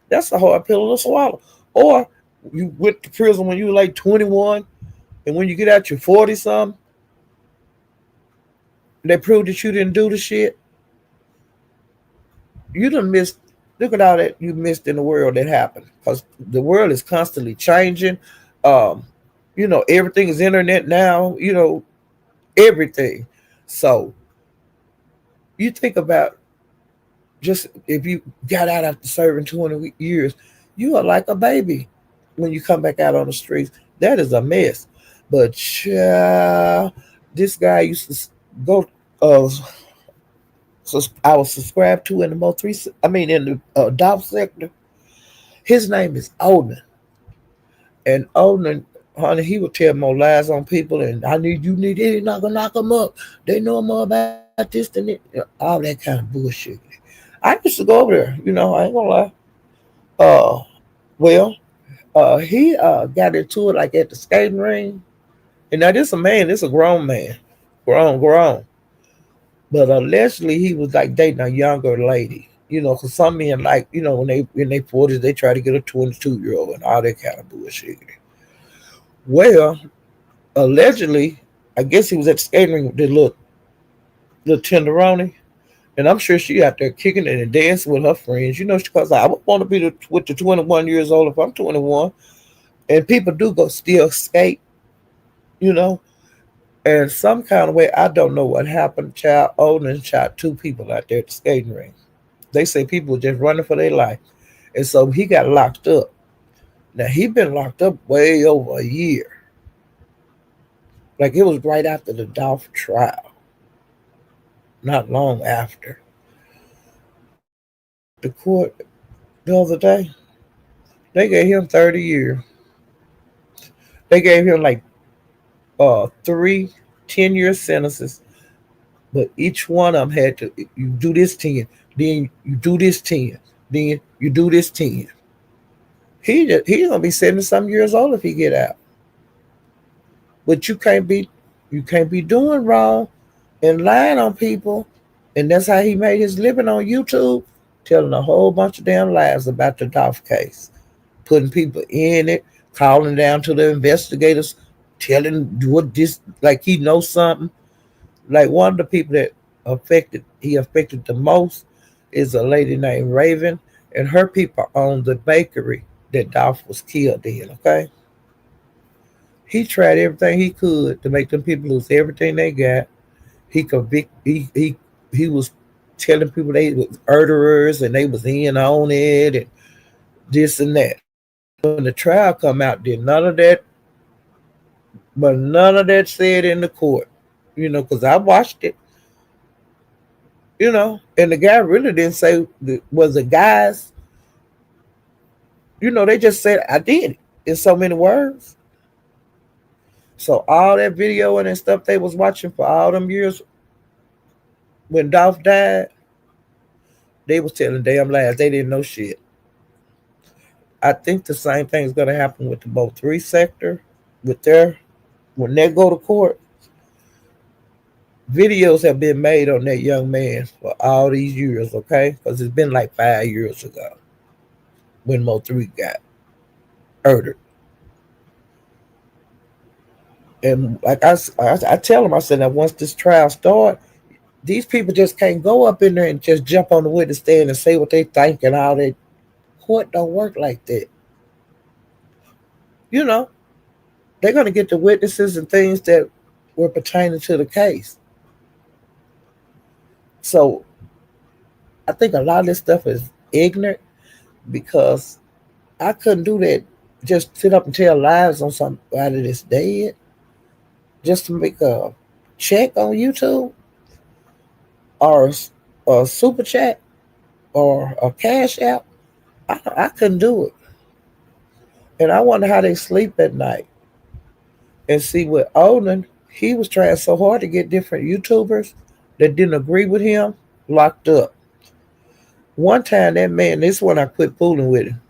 That's a hard pill to swallow. Or you went to prison when you were like 21, and when you get out, you're 40 something. They proved that you didn't do the shit. You done missed. Look at all that you missed in the world that happened. Because the world is constantly changing. Um, everything is internet now. Everything. So you think about, just if you got out after serving 20 years, you are like a baby when you come back out on the streets. That is a mess. But this guy used to go. So I was subscribed to in the most recent. I mean, in the adult sector. His name is Odin, and Odin, honey, he would tell more lies on people. And you need it, not gonna knock them up. They know more about this than it. All that kind of bullshit. I used to go over there. I ain't gonna lie. Uh, well, he got into it like at the skating ring. And now this a man, this a grown man, grown. But allegedly he was like dating a younger lady. Because some men like, when they in their 40s, they try to get a 22-year-old and all that kind of bullshit. Well, allegedly, I guess he was at the skating ring with the little tenderoni. And I'm sure she out there kicking it and dancing with her friends. Because I would want to be with the 21 years old if I'm 21. And people do go still skate, you know. And some kind of way, I don't know what happened. Child Odin shot two people out there at the skating ring. They say people were just running for their life. And so he got locked up. Now, he been locked up way over a year. Like, it was right after the Dolph trial. Not long after. But the court the other day, they gave him 30 years. They gave him like three 10-year sentences, but each one of them had to, you do this 10, then you do this 10, then you do this 10. He's gonna be 70 some years old if he get out. But you can't be doing wrong and lying on people. And that's how he made his living on YouTube, telling a whole bunch of damn lies about the Dolph case, putting people in it, calling down to the investigators, telling what this, like he knows something. Like, one of the people that he affected the most is a lady named Raven, and her people own the bakery that Dolph was killed in. Okay, he tried everything he could to make them people lose everything they got. He convict he was telling people they was murderers and they was in on it and this and that. When the trial come out, did none of that, but none of that said in the court. Because I watched it. And the guy really didn't say was the guys. They just said I did it in so many words. So all that video and that stuff they was watching for all them years when Dolph died, they was telling damn lies. They didn't know shit. I think the same thing is gonna happen with the both three sector, with their when they go to court. Videos have been made on that young man for all these years, okay? Because it's been like 5 years ago when Mo3 got murdered. And like I tell them, I said, now once this trial start, these people just can't go up in there and just jump on the witness stand and say what they think and all that. Court don't work like that. You know, they're going to get the witnesses and things that were pertaining to the case. So I think a lot of this stuff is ignorant because I couldn't do that. Just sit up and tell lies on somebody that's dead just to make a check on YouTube or a super chat or a cash app. I couldn't do it. And I wonder how they sleep at night. And see with Olin, he was trying so hard to get different YouTubers that didn't agree with him locked up. One time that man, this is when I quit fooling with him.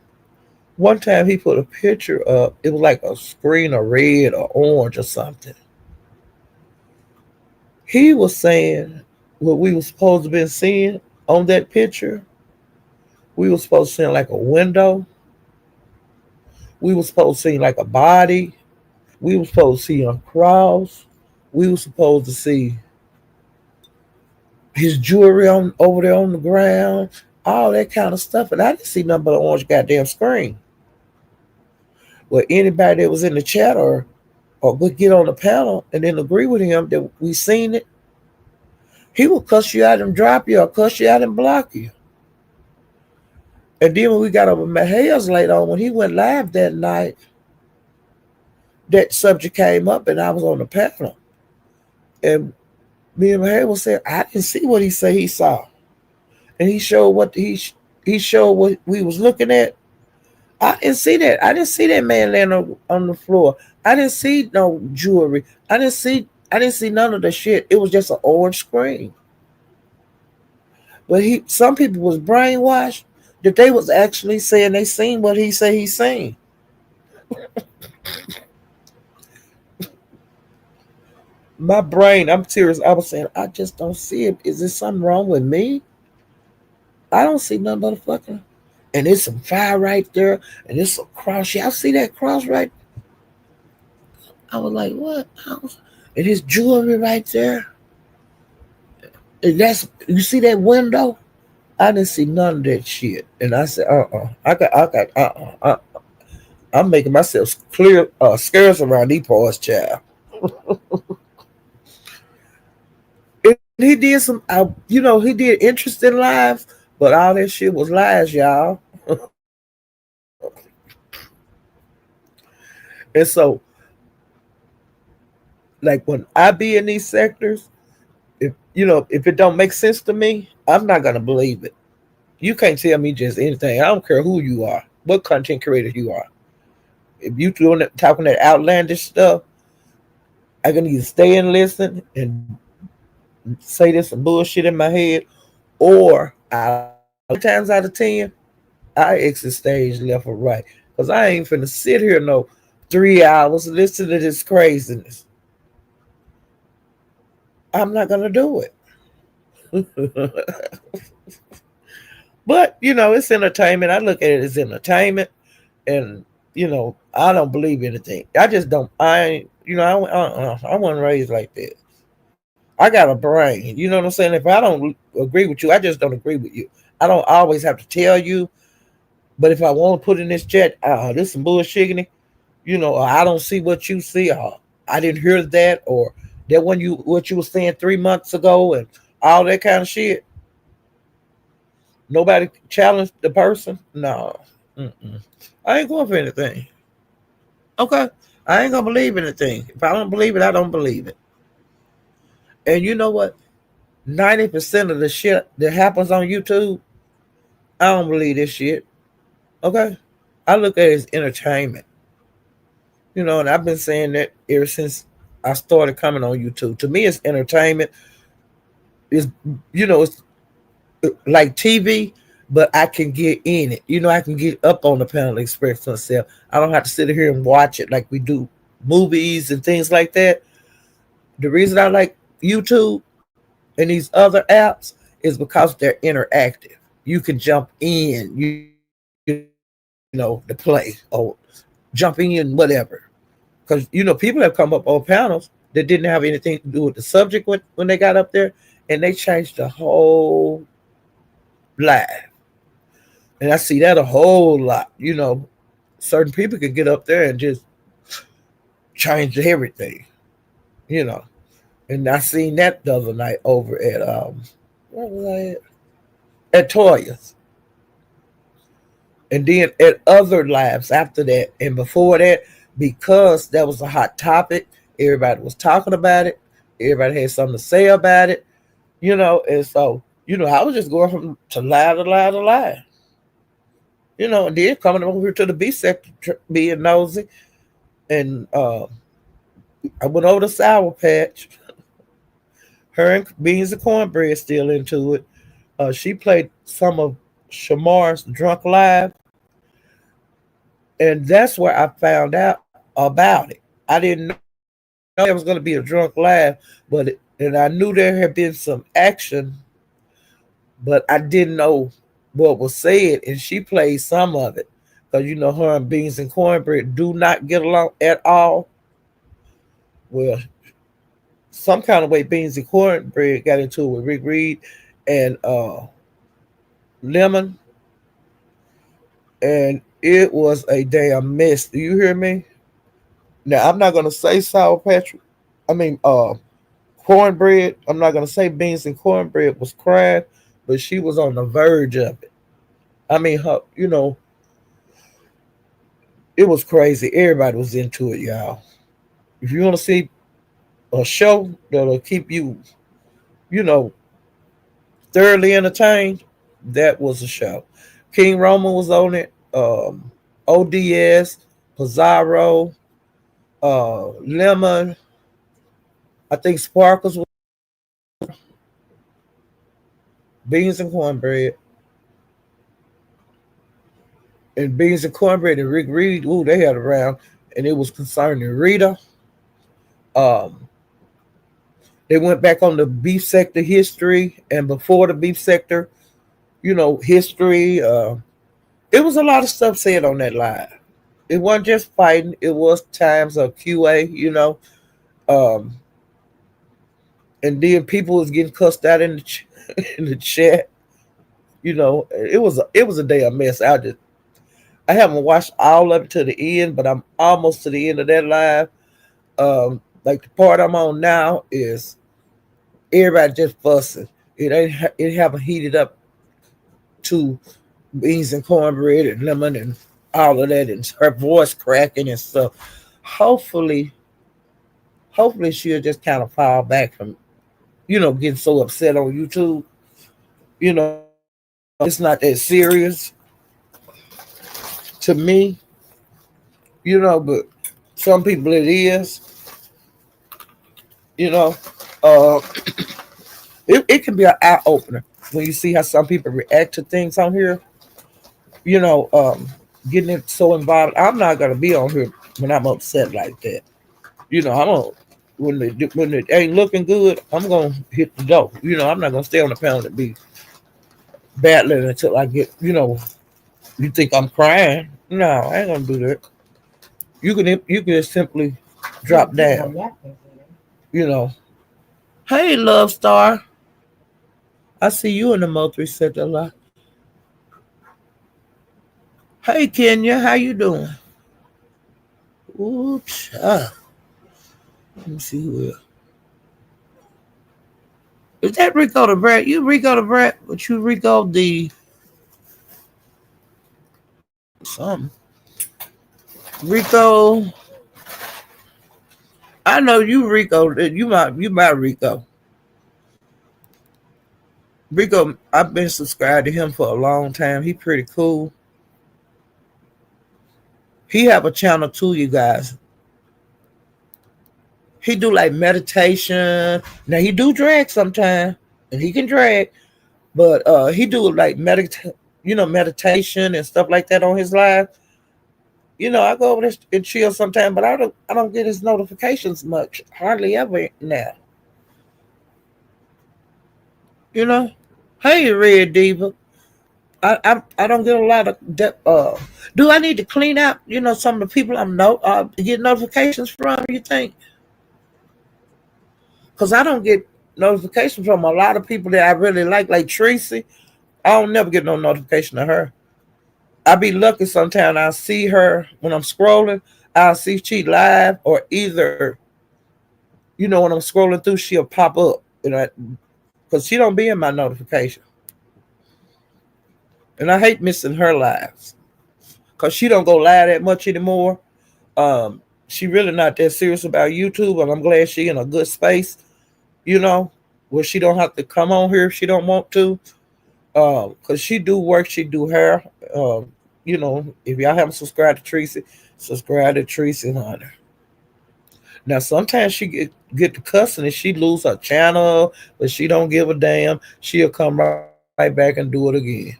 One time he put a picture up, it was like a screen of red or orange or something. He was saying what we were supposed to have been seeing on that picture. We were supposed to see like a window. We were supposed to see like a body. We were supposed to see a cross. We were supposed to see his jewelry on over there on the ground, all that kind of stuff. And I didn't see nothing but an orange goddamn screen. Well, anybody that was in the chat or would get on the panel and then agree with him that we seen it, he will cuss you out and drop you or cuss you out and block you. And then when we got over Mahail's later on, when he went live that night, that subject came up and I was on the panel. And me and Mahail was saying, I didn't see what he said he saw. And he showed what he showed what we was looking at. I didn't see that. I didn't see that man laying on the floor. I didn't see no jewelry. I didn't see none of the shit. It was just an orange screen. But some people was brainwashed that they was actually saying they seen what he said he seen. My brain, I'm serious. I was saying, I just don't see it. Is there something wrong with me? I don't see nothing but a fucking. And there's some fire right there, and there's some cross. Y'all see that cross right? I was like, what? And his jewelry right there. And you see that window? I didn't see none of that shit. And I said, I'm making myself clear, scarce around these parts, child. And he did some, he did interesting lives, but all that shit was lies, y'all. And so, like when I be in these sectors, if it don't make sense to me, I'm not gonna believe it. You can't tell me just anything. I don't care who you are, what content creator you are. If you talking that outlandish stuff, I can either stay and listen and say this some bullshit in my head, or times out of 10, I exit stage left or right. Because I ain't finna sit here no 3 hours and listen to this craziness. I'm not gonna do it. But it's entertainment. I look at it as entertainment, and I don't believe anything. I just don't. I wasn't raised like that. I got a brain. You know what I'm saying? If I don't agree with you, I just don't agree with you. I don't always have to tell you. But if I want to put in this chat, this some bullshit, or I don't see what you see, or I didn't hear that, or that what you were saying 3 months ago, and all that kind of shit. Nobody challenged the person. No, I ain't going for anything. Okay, I ain't gonna believe anything. If I don't believe it, I don't believe it. And you know what? 90% of the shit that happens on YouTube, I don't believe this shit. Okay, I look at it as entertainment. And I've been saying that ever since I started coming on YouTube. To me, it's entertainment. It's it's like TV, but I can get in it. I can get up on the panel and express myself. I don't have to sit here and watch it like we do movies and things like that. The reason I like YouTube and these other apps is because they're interactive. You can jump in, to play or jump in, whatever. Because people have come up on panels that didn't have anything to do with the subject when they got up there, and they changed the whole live. And I see that a whole lot. Certain people could get up there and just change everything. You know, and I seen that the other night over at where was I at Toya's, and then at other lives after that and before that, because that was a hot topic. Everybody was talking about it. Everybody had something to say about it. And so I was just going from to lie to lie to lie. And then coming over here to the B sector, being nosy, and I went over to Sour Patch. Her and Beans and Cornbread still into it. She played some of Shamar's Drunk Live, and that's where I found out about it. I didn't know there was going to be a drunk live, and I knew there had been some action, but I didn't know what was said, and she played some of it. Because her and Beans and Cornbread do not get along at all. Well, some kind of way Beans and Cornbread got into it with Rick Reed and Lemon, and it was a damn mess. Do you hear me? Now I'm not gonna say Sour Patch. I mean Cornbread. I'm not gonna say Beans and Cornbread was crying, but she was on the verge of it. I mean, it was crazy. Everybody was into it, y'all. If you want to see a show that'll keep you, you know, thoroughly entertained, that was a show. King Roman was on it. ODS, Pizarro, Lemon. I think Sparkles was Beans and Cornbread. And Beans and Cornbread and Rick Reed, ooh, they had around, and it was concerning Rita. Um, they went back on the beef sector history and before the beef sector, history. It was a lot of stuff said on that live. It wasn't just fighting; it was times of QA, um, and then people was getting cussed out in the in the chat. It was a damn mess. I haven't watched all of it to the end, but I'm almost to the end of that live. Like the part I'm on now is everybody just fussing. It haven't heated up to Beans and Cornbread and Lemon and all of that, and her voice cracking and stuff. Hopefully, hopefully she'll just kind of fall back from getting so upset on YouTube. It's not that serious to me, but some people it is. You know, uh, it can be an eye opener when you see how some people react to things on here. You know, um, Getting it so involved. I'm not gonna be on here when I'm upset like that. I'm gonna when it ain't looking good, I'm gonna hit the door. I'm not gonna stay on the panel and be battling until I get. You think I'm crying? No, I ain't gonna do that. You can just simply drop down. You know. Hey, love star. I see you in the multi set a lot. Hey, Kenya, how you doing? Oops. Let me see who else. Is that Rico the Brat? You Rico the Brat, but you Rico the something. Rico. I know you Rico. You my Rico. Rico, I've been subscribed to him for a long time. He pretty cool. He have a channel too, you guys. He do like meditation. Now he do drag sometimes, and he can drag, but he do like meditation and stuff like that on his live. I go over there and chill sometimes, but I don't get his notifications much, hardly ever now. You know, hey Red Diva, I don't get a lot of do I need to clean out? Some of the people I'm get notifications from. You think? Because I don't get notifications from a lot of people that I really like Tracy. I don't never get no notification of her. I be lucky sometimes I see her when I'm scrolling. I'll see she live, or either, when I'm scrolling through, she'll pop up. Because she don't be in my notification. And I hate missing her lives. Because she don't go live that much anymore. She really not that serious about YouTube, and I'm glad she in a good space, where she don't have to come on here if she don't want to. Because she do work, she do hair. If y'all haven't subscribed to Tracy, subscribe to Tracy Hunter. Now sometimes she get to cussing and she lose her channel, but she don't give a damn. She'll come right back and do it again.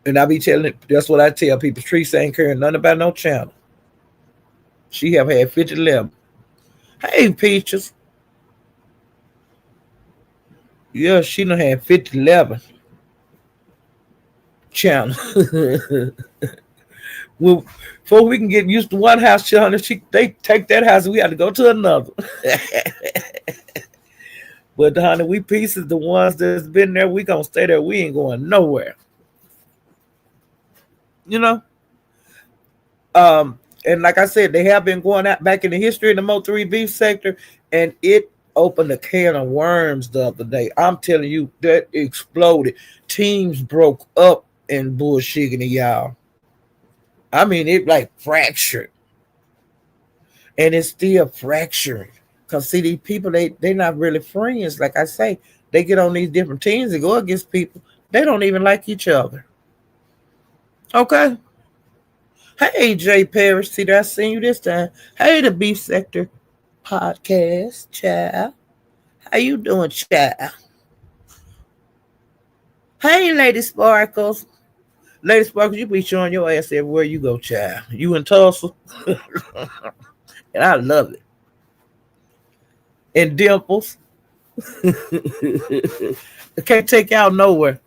And I be telling it, that's what I tell people. Tracy ain't caring nothing about no channel. She have had 50 11. Hey Peaches. Yeah, she done had 50 11 channel. Well, before we can get used to one house channel, they take that house and we have to go to another. But honey, we pieces, the ones that's been there, we gonna stay there. We ain't going nowhere. And like I said, they have been going out back in the history in the Mo3 beef sector, and it opened a can of worms the other day. I'm telling you, that exploded. Teams broke up in bullshitting y'all. I mean, it like fractured. And it's still fracturing. Because see, these people, they not really friends. Like I say, they get on these different teams and go against people. They don't even like each other. Okay? Hey, Jay Parrish. See that? I seen you this time. Hey, the Beef Sector Podcast, child. How you doing, child? Hey, Lady Sparkles. Lady Sparkles, you be showing your ass everywhere you go, child. You in Tulsa. And I love it. And Dimples. I can't take y'all nowhere.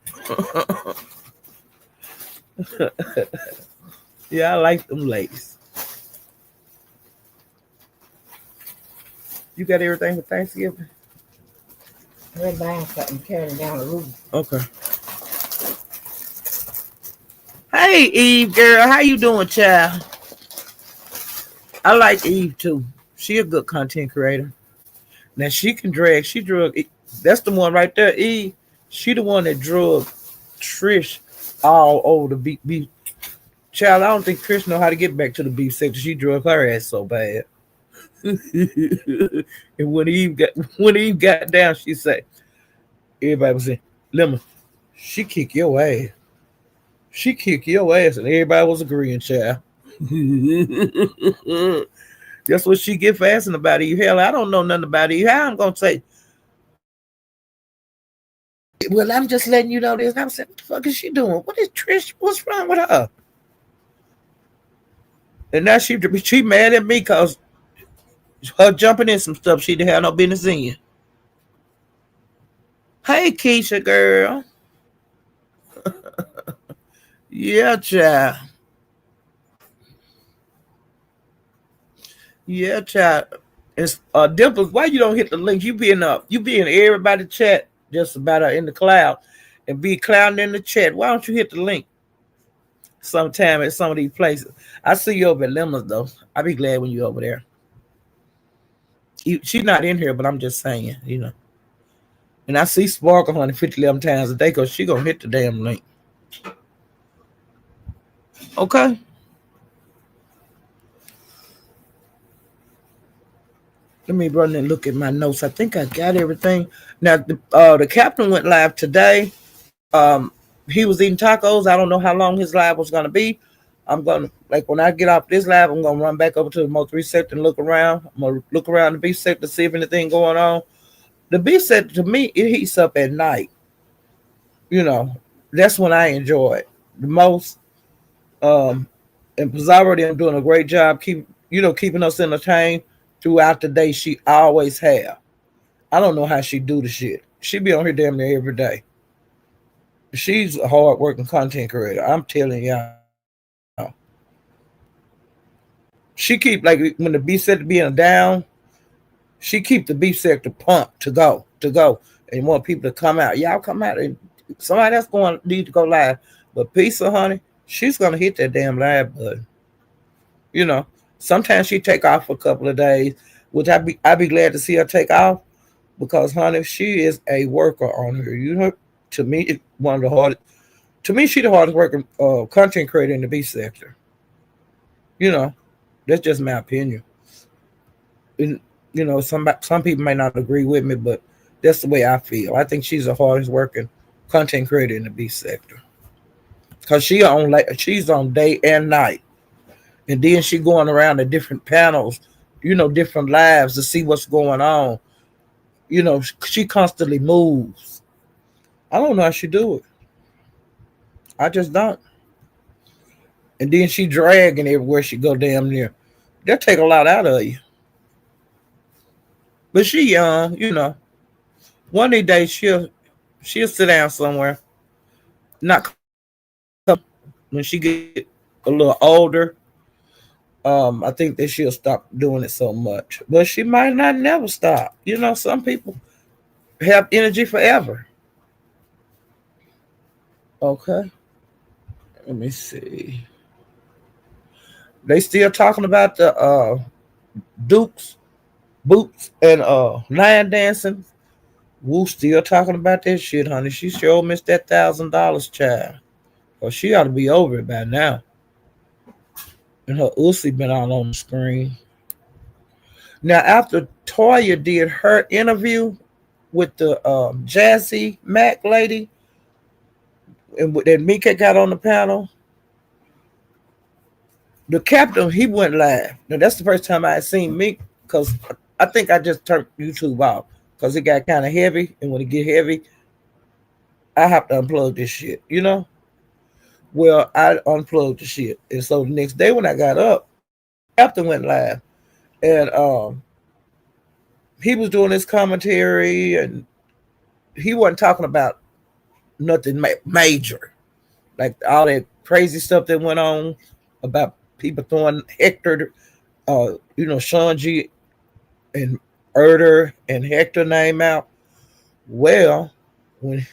Yeah, I like them ladies. You got everything for Thanksgiving? We're buying something, carrying down the roof. Okay. Hey, Eve, girl. How you doing, child? I like Eve, too. She a good content creator. Now, she can drag. She drug. That's the one right there, Eve. She the one that drug Trish all over the beef. Child, I don't think Trish know how to get back to the beef sector. She drug her ass so bad. And when Eve got down, she said, everybody was saying, Lemon, she kick your ass. She kick your ass. And everybody was agreeing, child. That's what she get for asking about Eve. Hell, I don't know nothing about Eve. How I'm going to say, well, I'm just letting you know this. And I'm saying, what the fuck is she doing? What is Trish? What's wrong with her? And now she mad at me because her jumping in some stuff she didn't have no business in. Hey, Keisha, girl. Yeah, child. Yeah, child. It's Dimples. Why you don't hit the link? You be in everybody chat just about in the cloud and be clowning in the chat. Why don't you hit the link sometime at some of these places? I see you over at Lemons though. I'll be glad when you're over there. She's not in here, but I'm just saying, And I see Sparkle 150 11 times a day because she gonna hit the damn link. Okay. Let me run and look at my notes. I think I got everything. Now the captain went live today. He was eating tacos. I don't know how long his live was gonna be. I'm gonna like when I get off this live, I'm gonna run back over to the Mo 3 sector and look around. I'm gonna look around the B sector, see if anything going on. The B sector to me, it heats up at night. You know, that's when I enjoy it the most. Um, and Pizarro them doing a great job keeping us entertained throughout the day. She always have. I don't know how she do the shit. She be on here damn near every day. She's a hard working content creator. I'm telling y'all. She keep like when the beef sector being down, she keep the beef sector pumped to go, and want people to come out. Y'all come out and somebody that's going need to go live. But Pizza, honey, she's gonna hit that damn live button. You know, sometimes she take off for a couple of days, which I'd be glad to see her take off because, honey, she is a worker on her. You know, to me, it's one of the hardest. To me, she the hardest working content creator in the beef sector. You know, that's just my opinion. And, some people may not agree with me, but that's the way I feel. I think she's the hardest working content creator in the beef sector because she's on day and night, and then she going around to different panels, different lives to see what's going on. She constantly moves. I don't know how she do it. I just don't. And then she dragging everywhere she go damn near. That take a lot out of you. But she young. One of these days she'll sit down somewhere. Not when she get a little older. I think that she'll stop doing it so much. But she might not never stop. Some people have energy forever. Okay. Let me see. They still talking about the Dukes, Boots, and line dancing. Woo still talking about that shit, honey. She sure missed that $1,000, child. Well, she ought to be over it by now. And her Uzi been out on the screen. Now, after Toya did her interview with the Jazzy Mac lady, and that Mika got on the panel, the captain, he went live. Now, that's the first time I had seen Meek because I think I just turned YouTube off because it got kind of heavy. And when it get heavy, I have to unplug this shit. Well, I unplugged the shit. And so the next day when I got up, captain went live. And he was doing his commentary and he wasn't talking about nothing major. Like all that crazy stuff that went on about people throwing Hector, Sean G and Erder and Hector name out. Well, when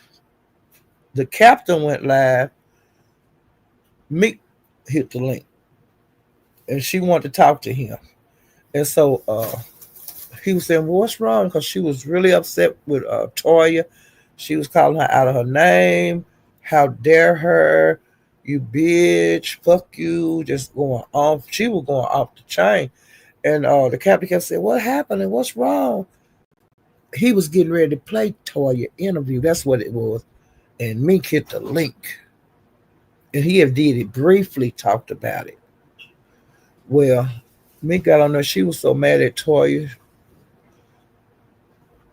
the captain went live, Meek hit the link. And she wanted to talk to him. And so he was saying, well, what's wrong? Because she was really upset with Toya. She was calling her out of her name. How dare her? You bitch. Fuck you. Just going off. She was going off the chain. And the captain kept saying, what happened and what's wrong? He was getting ready to play Toya interview. That's what it was. And Meek hit the link. And he had did it briefly, talked about it. Well, Meek got on there. She was so mad at Toya.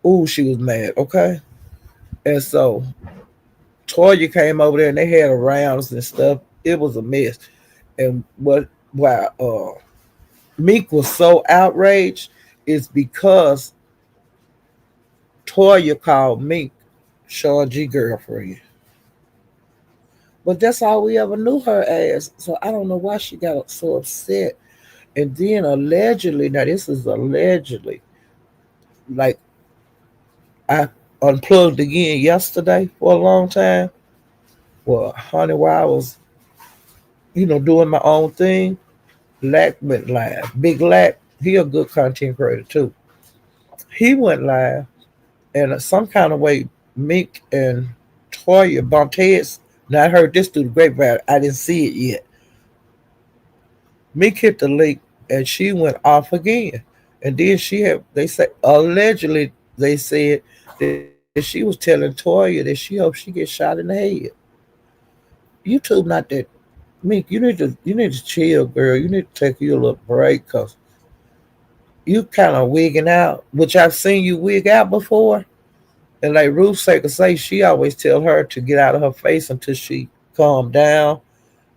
Ooh, she was mad, okay? And so Toya came over there and they had rounds and stuff. It was a mess. And why Meek was so outraged is because Toya called Meek Sean G girlfriend. But that's all we ever knew her as. So I don't know why she got so upset. And then allegedly, now this is allegedly, like I unplugged again yesterday for a long time. Well, honey, while I was, doing my own thing, Lack went live. Big Lack, he a good content creator too. He went live, and some kind of way, Meek and Toya bumped heads. Now I heard this through the grapevine. I didn't see it yet. Meek hit the link, and she went off again. And then they say, allegedly, they said that she was telling Toya that she hopes she gets shot in the head. YouTube not that Meek, you need to chill, girl. You need to take you a little break because you kind of wigging out, which I've seen you wig out before. And like Ruth Saker say, she always tell her to get out of her face until she calm down.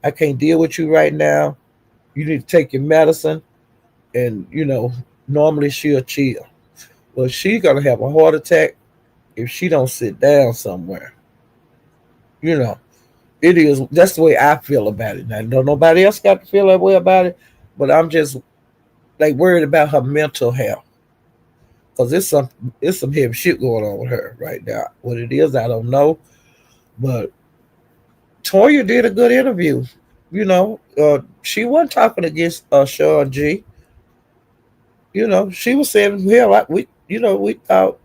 I can't deal with you right now. You need to take your medicine, and normally she'll chill. Well, she's gonna have a heart attack if she don't sit down somewhere. You know, it is. That's the way I feel about it. Now, don't nobody else got to feel that way about it, but I'm just like worried about her mental health because it's some heavy shit going on with her right now. What it is, I don't know, but Toya did a good interview. She wasn't talking against Sean G. She was saying, "Hell, we thought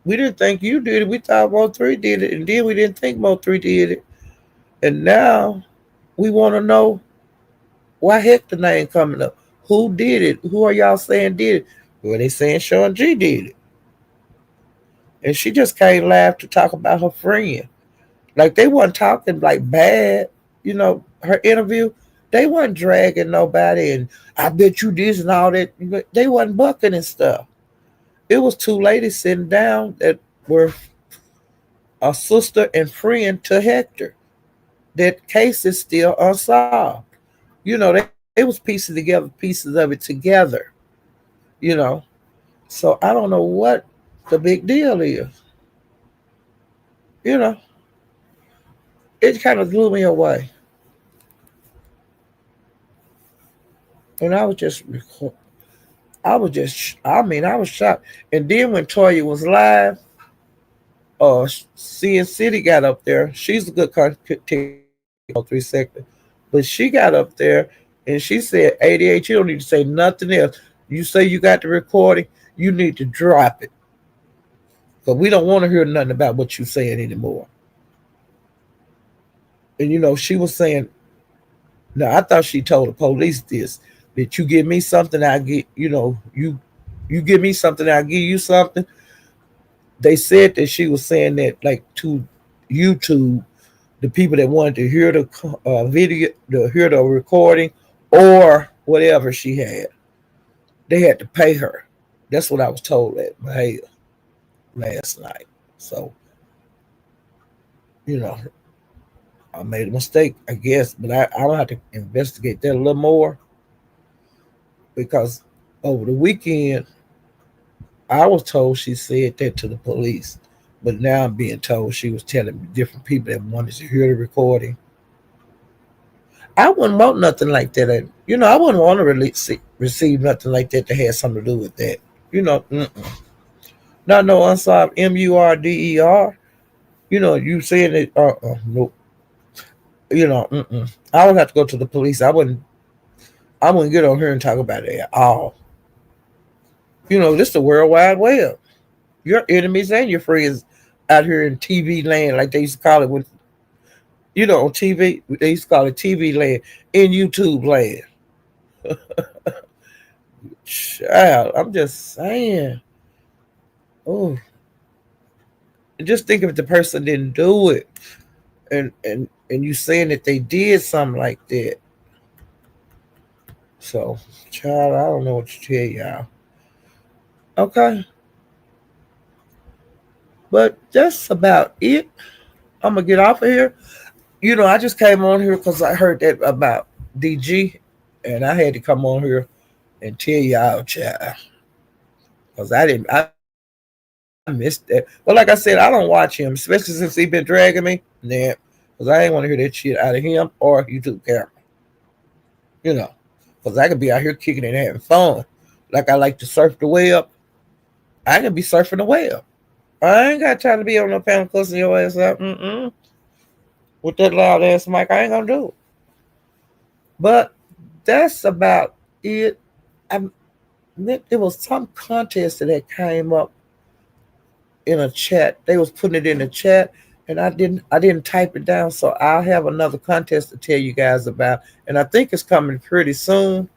we didn't think you did it. We thought Mo3 did it, and then we didn't think Mo3 did it, and now we want to know why heck the name coming up. Who did it? Who are y'all saying did it? Well, they saying Sean G did it, and she just can't laugh to talk about her friend. Like they wasn't talking like bad. Her interview, they wasn't dragging nobody, and I bet you this and all that. They wasn't bucking and stuff. It was two ladies sitting down that were a sister and friend to Hector. That case is still unsolved. They was piecing together pieces of it together. You know, so I don't know what the big deal is. You know, it kind of blew me away, and I was shocked. And then when Toya was live, CN City got up there. She's a good content all 3 seconds, but she got up there and she said, "88, you don't need to say nothing else. You say you got the recording, you need to drop it because we don't want to hear nothing about what you saying anymore." And she was saying, "No, I thought she told the police this. That you give me something, I get. You give me something, I give you something." They said that she was saying that like to YouTube, the people that wanted to hear the video, to hear the recording, or whatever she had, they had to pay her. That's what I was told at my last night. So you know, I made a mistake, I guess, but I don't have to investigate that a little more because over the weekend I was told she said that to the police, but now I'm being told she was telling different people that wanted to hear the recording. I wouldn't want nothing like that. I wouldn't want to receive nothing like that have something to do with that. Not no unsolved murder. You saying it? Nope. I would have to go to the police. I wouldn't. I wouldn't get on here and talk about it at all. This is the world wide web. Your enemies and your friends out here in TV land, like they used to call it when on TV. They used to call it TV land in YouTube land. Child, I'm just saying. Oh, just think if the person didn't do it, and you saying that they did something like that. So, child, I don't know what to tell y'all. Okay, but that's about it. I'm gonna get off of here. I just came on here because I heard that about DG, and I had to come on here and tell y'all, child, because I missed that. But like I said, I don't watch him, especially since he been dragging me. Nah, because I ain't want to hear that shit out of him or YouTube camera. You know, because I could be out here kicking and having fun, like I like to surf the web. I can be surfing the web. I ain't got time to be on no panel cussing your ass out. With that loud ass mic, I ain't gonna do it. But that's about it. I There was some contest that came up in a chat. They was putting it in the chat, and I didn't type it down. So I'll have another contest to tell you guys about, and I think it's coming pretty soon.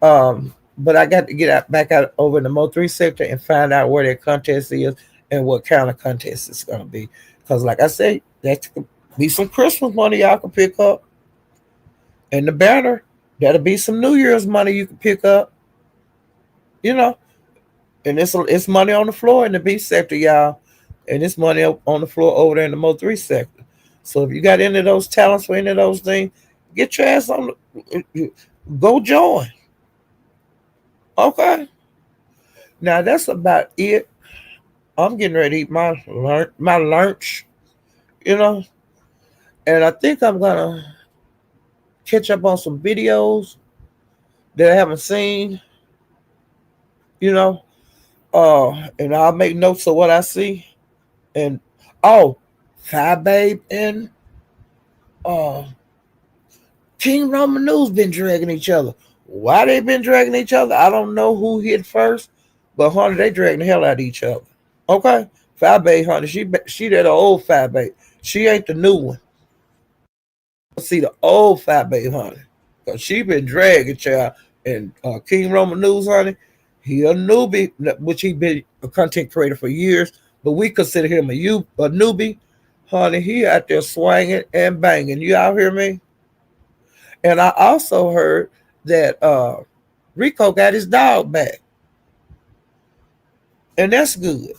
But I got to get back out over in the Mo3 sector and find out where that contest is and what kind of contest it's gonna be. Because like I say, that could be some Christmas money y'all can pick up. And the banner, that'll be some New Year's money you can pick up, you know. And it's money on the floor in the beef sector, y'all. And it's money on the floor over there in the Mo3 sector. So if you got any of those talents for any of those things, get your ass on go join. Okay. Now that's about it. I'm getting ready to eat my lunch, you know. And I think I'm gonna catch up on some videos that I haven't seen, you know. And I'll make notes of what I see. And oh, Fire Babe and uh King Roman News been dragging each other. Why they been dragging each other? I don't know who hit first, but honey, they dragging the hell out of each other. Okay, Fire Babe, honey, she that old Fire Babe. She ain't the new one. See the old Fire Babe, honey, cause she been dragging child. And King Roman News, honey, he a newbie, which he been a content creator for years, but we consider him a newbie. Honey, he out there swinging and banging. You out hear me? And I also heard that Rico got his dog back. And that's good.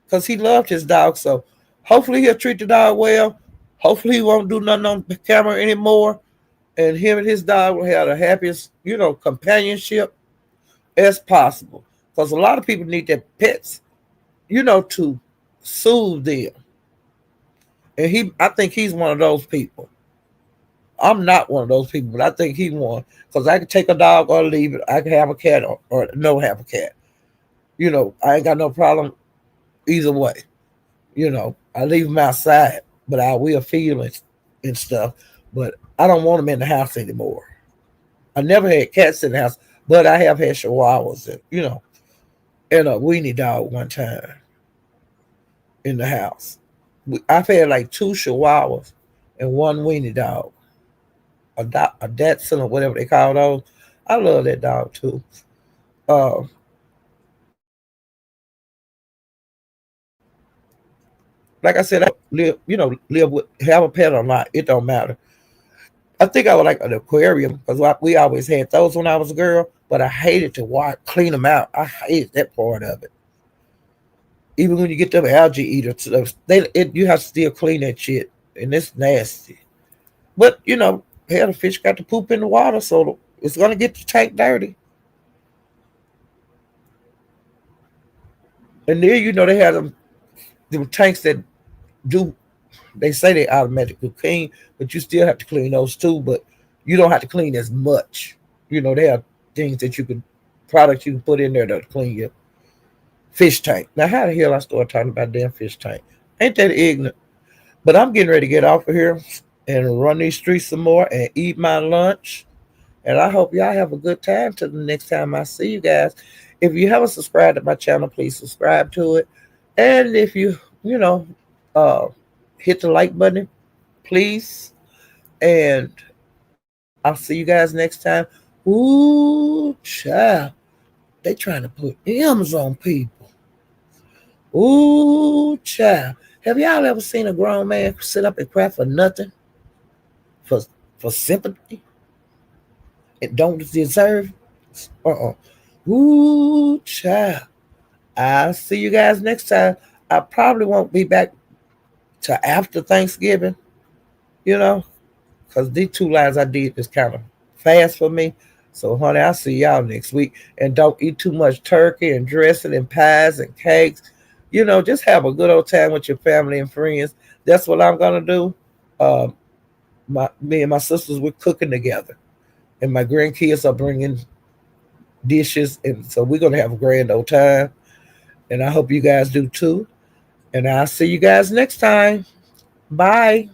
Because he loved his dog. So hopefully he'll treat the dog well. Hopefully he won't do nothing on the camera anymore. And him and his dog will have the happiest, companionship as possible. Because a lot of people need their pets, to soothe them. And I think he's one of those people. I'm not one of those people, but I think he won. Because I could take a dog or leave it. I could have a cat or no have a cat. I ain't got no problem either way. I leave them outside, but I will feed them and stuff. But I don't want them in the house anymore. I never had cats in the house, but I have had chihuahuas and a weenie dog one time in the house. I've had like 2 chihuahuas and 1 weenie dog. A Datsun or whatever they call those. I love that dog too. Uh, like I said, I live with have a pet or not. It don't matter. I think I would like an aquarium because we always had those when I was a girl. But I hated to clean them out. I hated that part of it. Even when you get them algae eaters, you have to still clean that shit, and it's nasty. But hell, the fish got to poop in the water, so it's gonna get the tank dirty. And then they have them tanks that do. They say they automatically clean, but you still have to clean those too. But you don't have to clean as much. They have things that products you can put in there to clean your fish tank. Now, how the hell I start talking about damn fish tank? Ain't that ignorant? But I'm getting ready to get off of here and run these streets some more and eat my lunch. And I hope y'all have a good time till the next time I see you guys. If you haven't subscribed to my channel, please subscribe to it. And if uh, hit the like button, please. And I'll see you guys next time. Ooh, child. They trying to put M's on people. Ooh, child. Have y'all ever seen a grown man sit up and cry for nothing? For sympathy? It don't deserve? Ooh, child. I'll see you guys next time. I probably won't be back to after Thanksgiving, because these 2 lives I did is kind of fast for me. So, honey, I'll see y'all next week. And don't eat too much turkey and dressing and pies and cakes. Just have a good old time with your family and friends. That's what I'm going to do. Uh, me and my sisters, we're cooking together. And my grandkids are bringing dishes. And so we're going to have a grand old time. And I hope you guys do too. And I'll see you guys next time. Bye.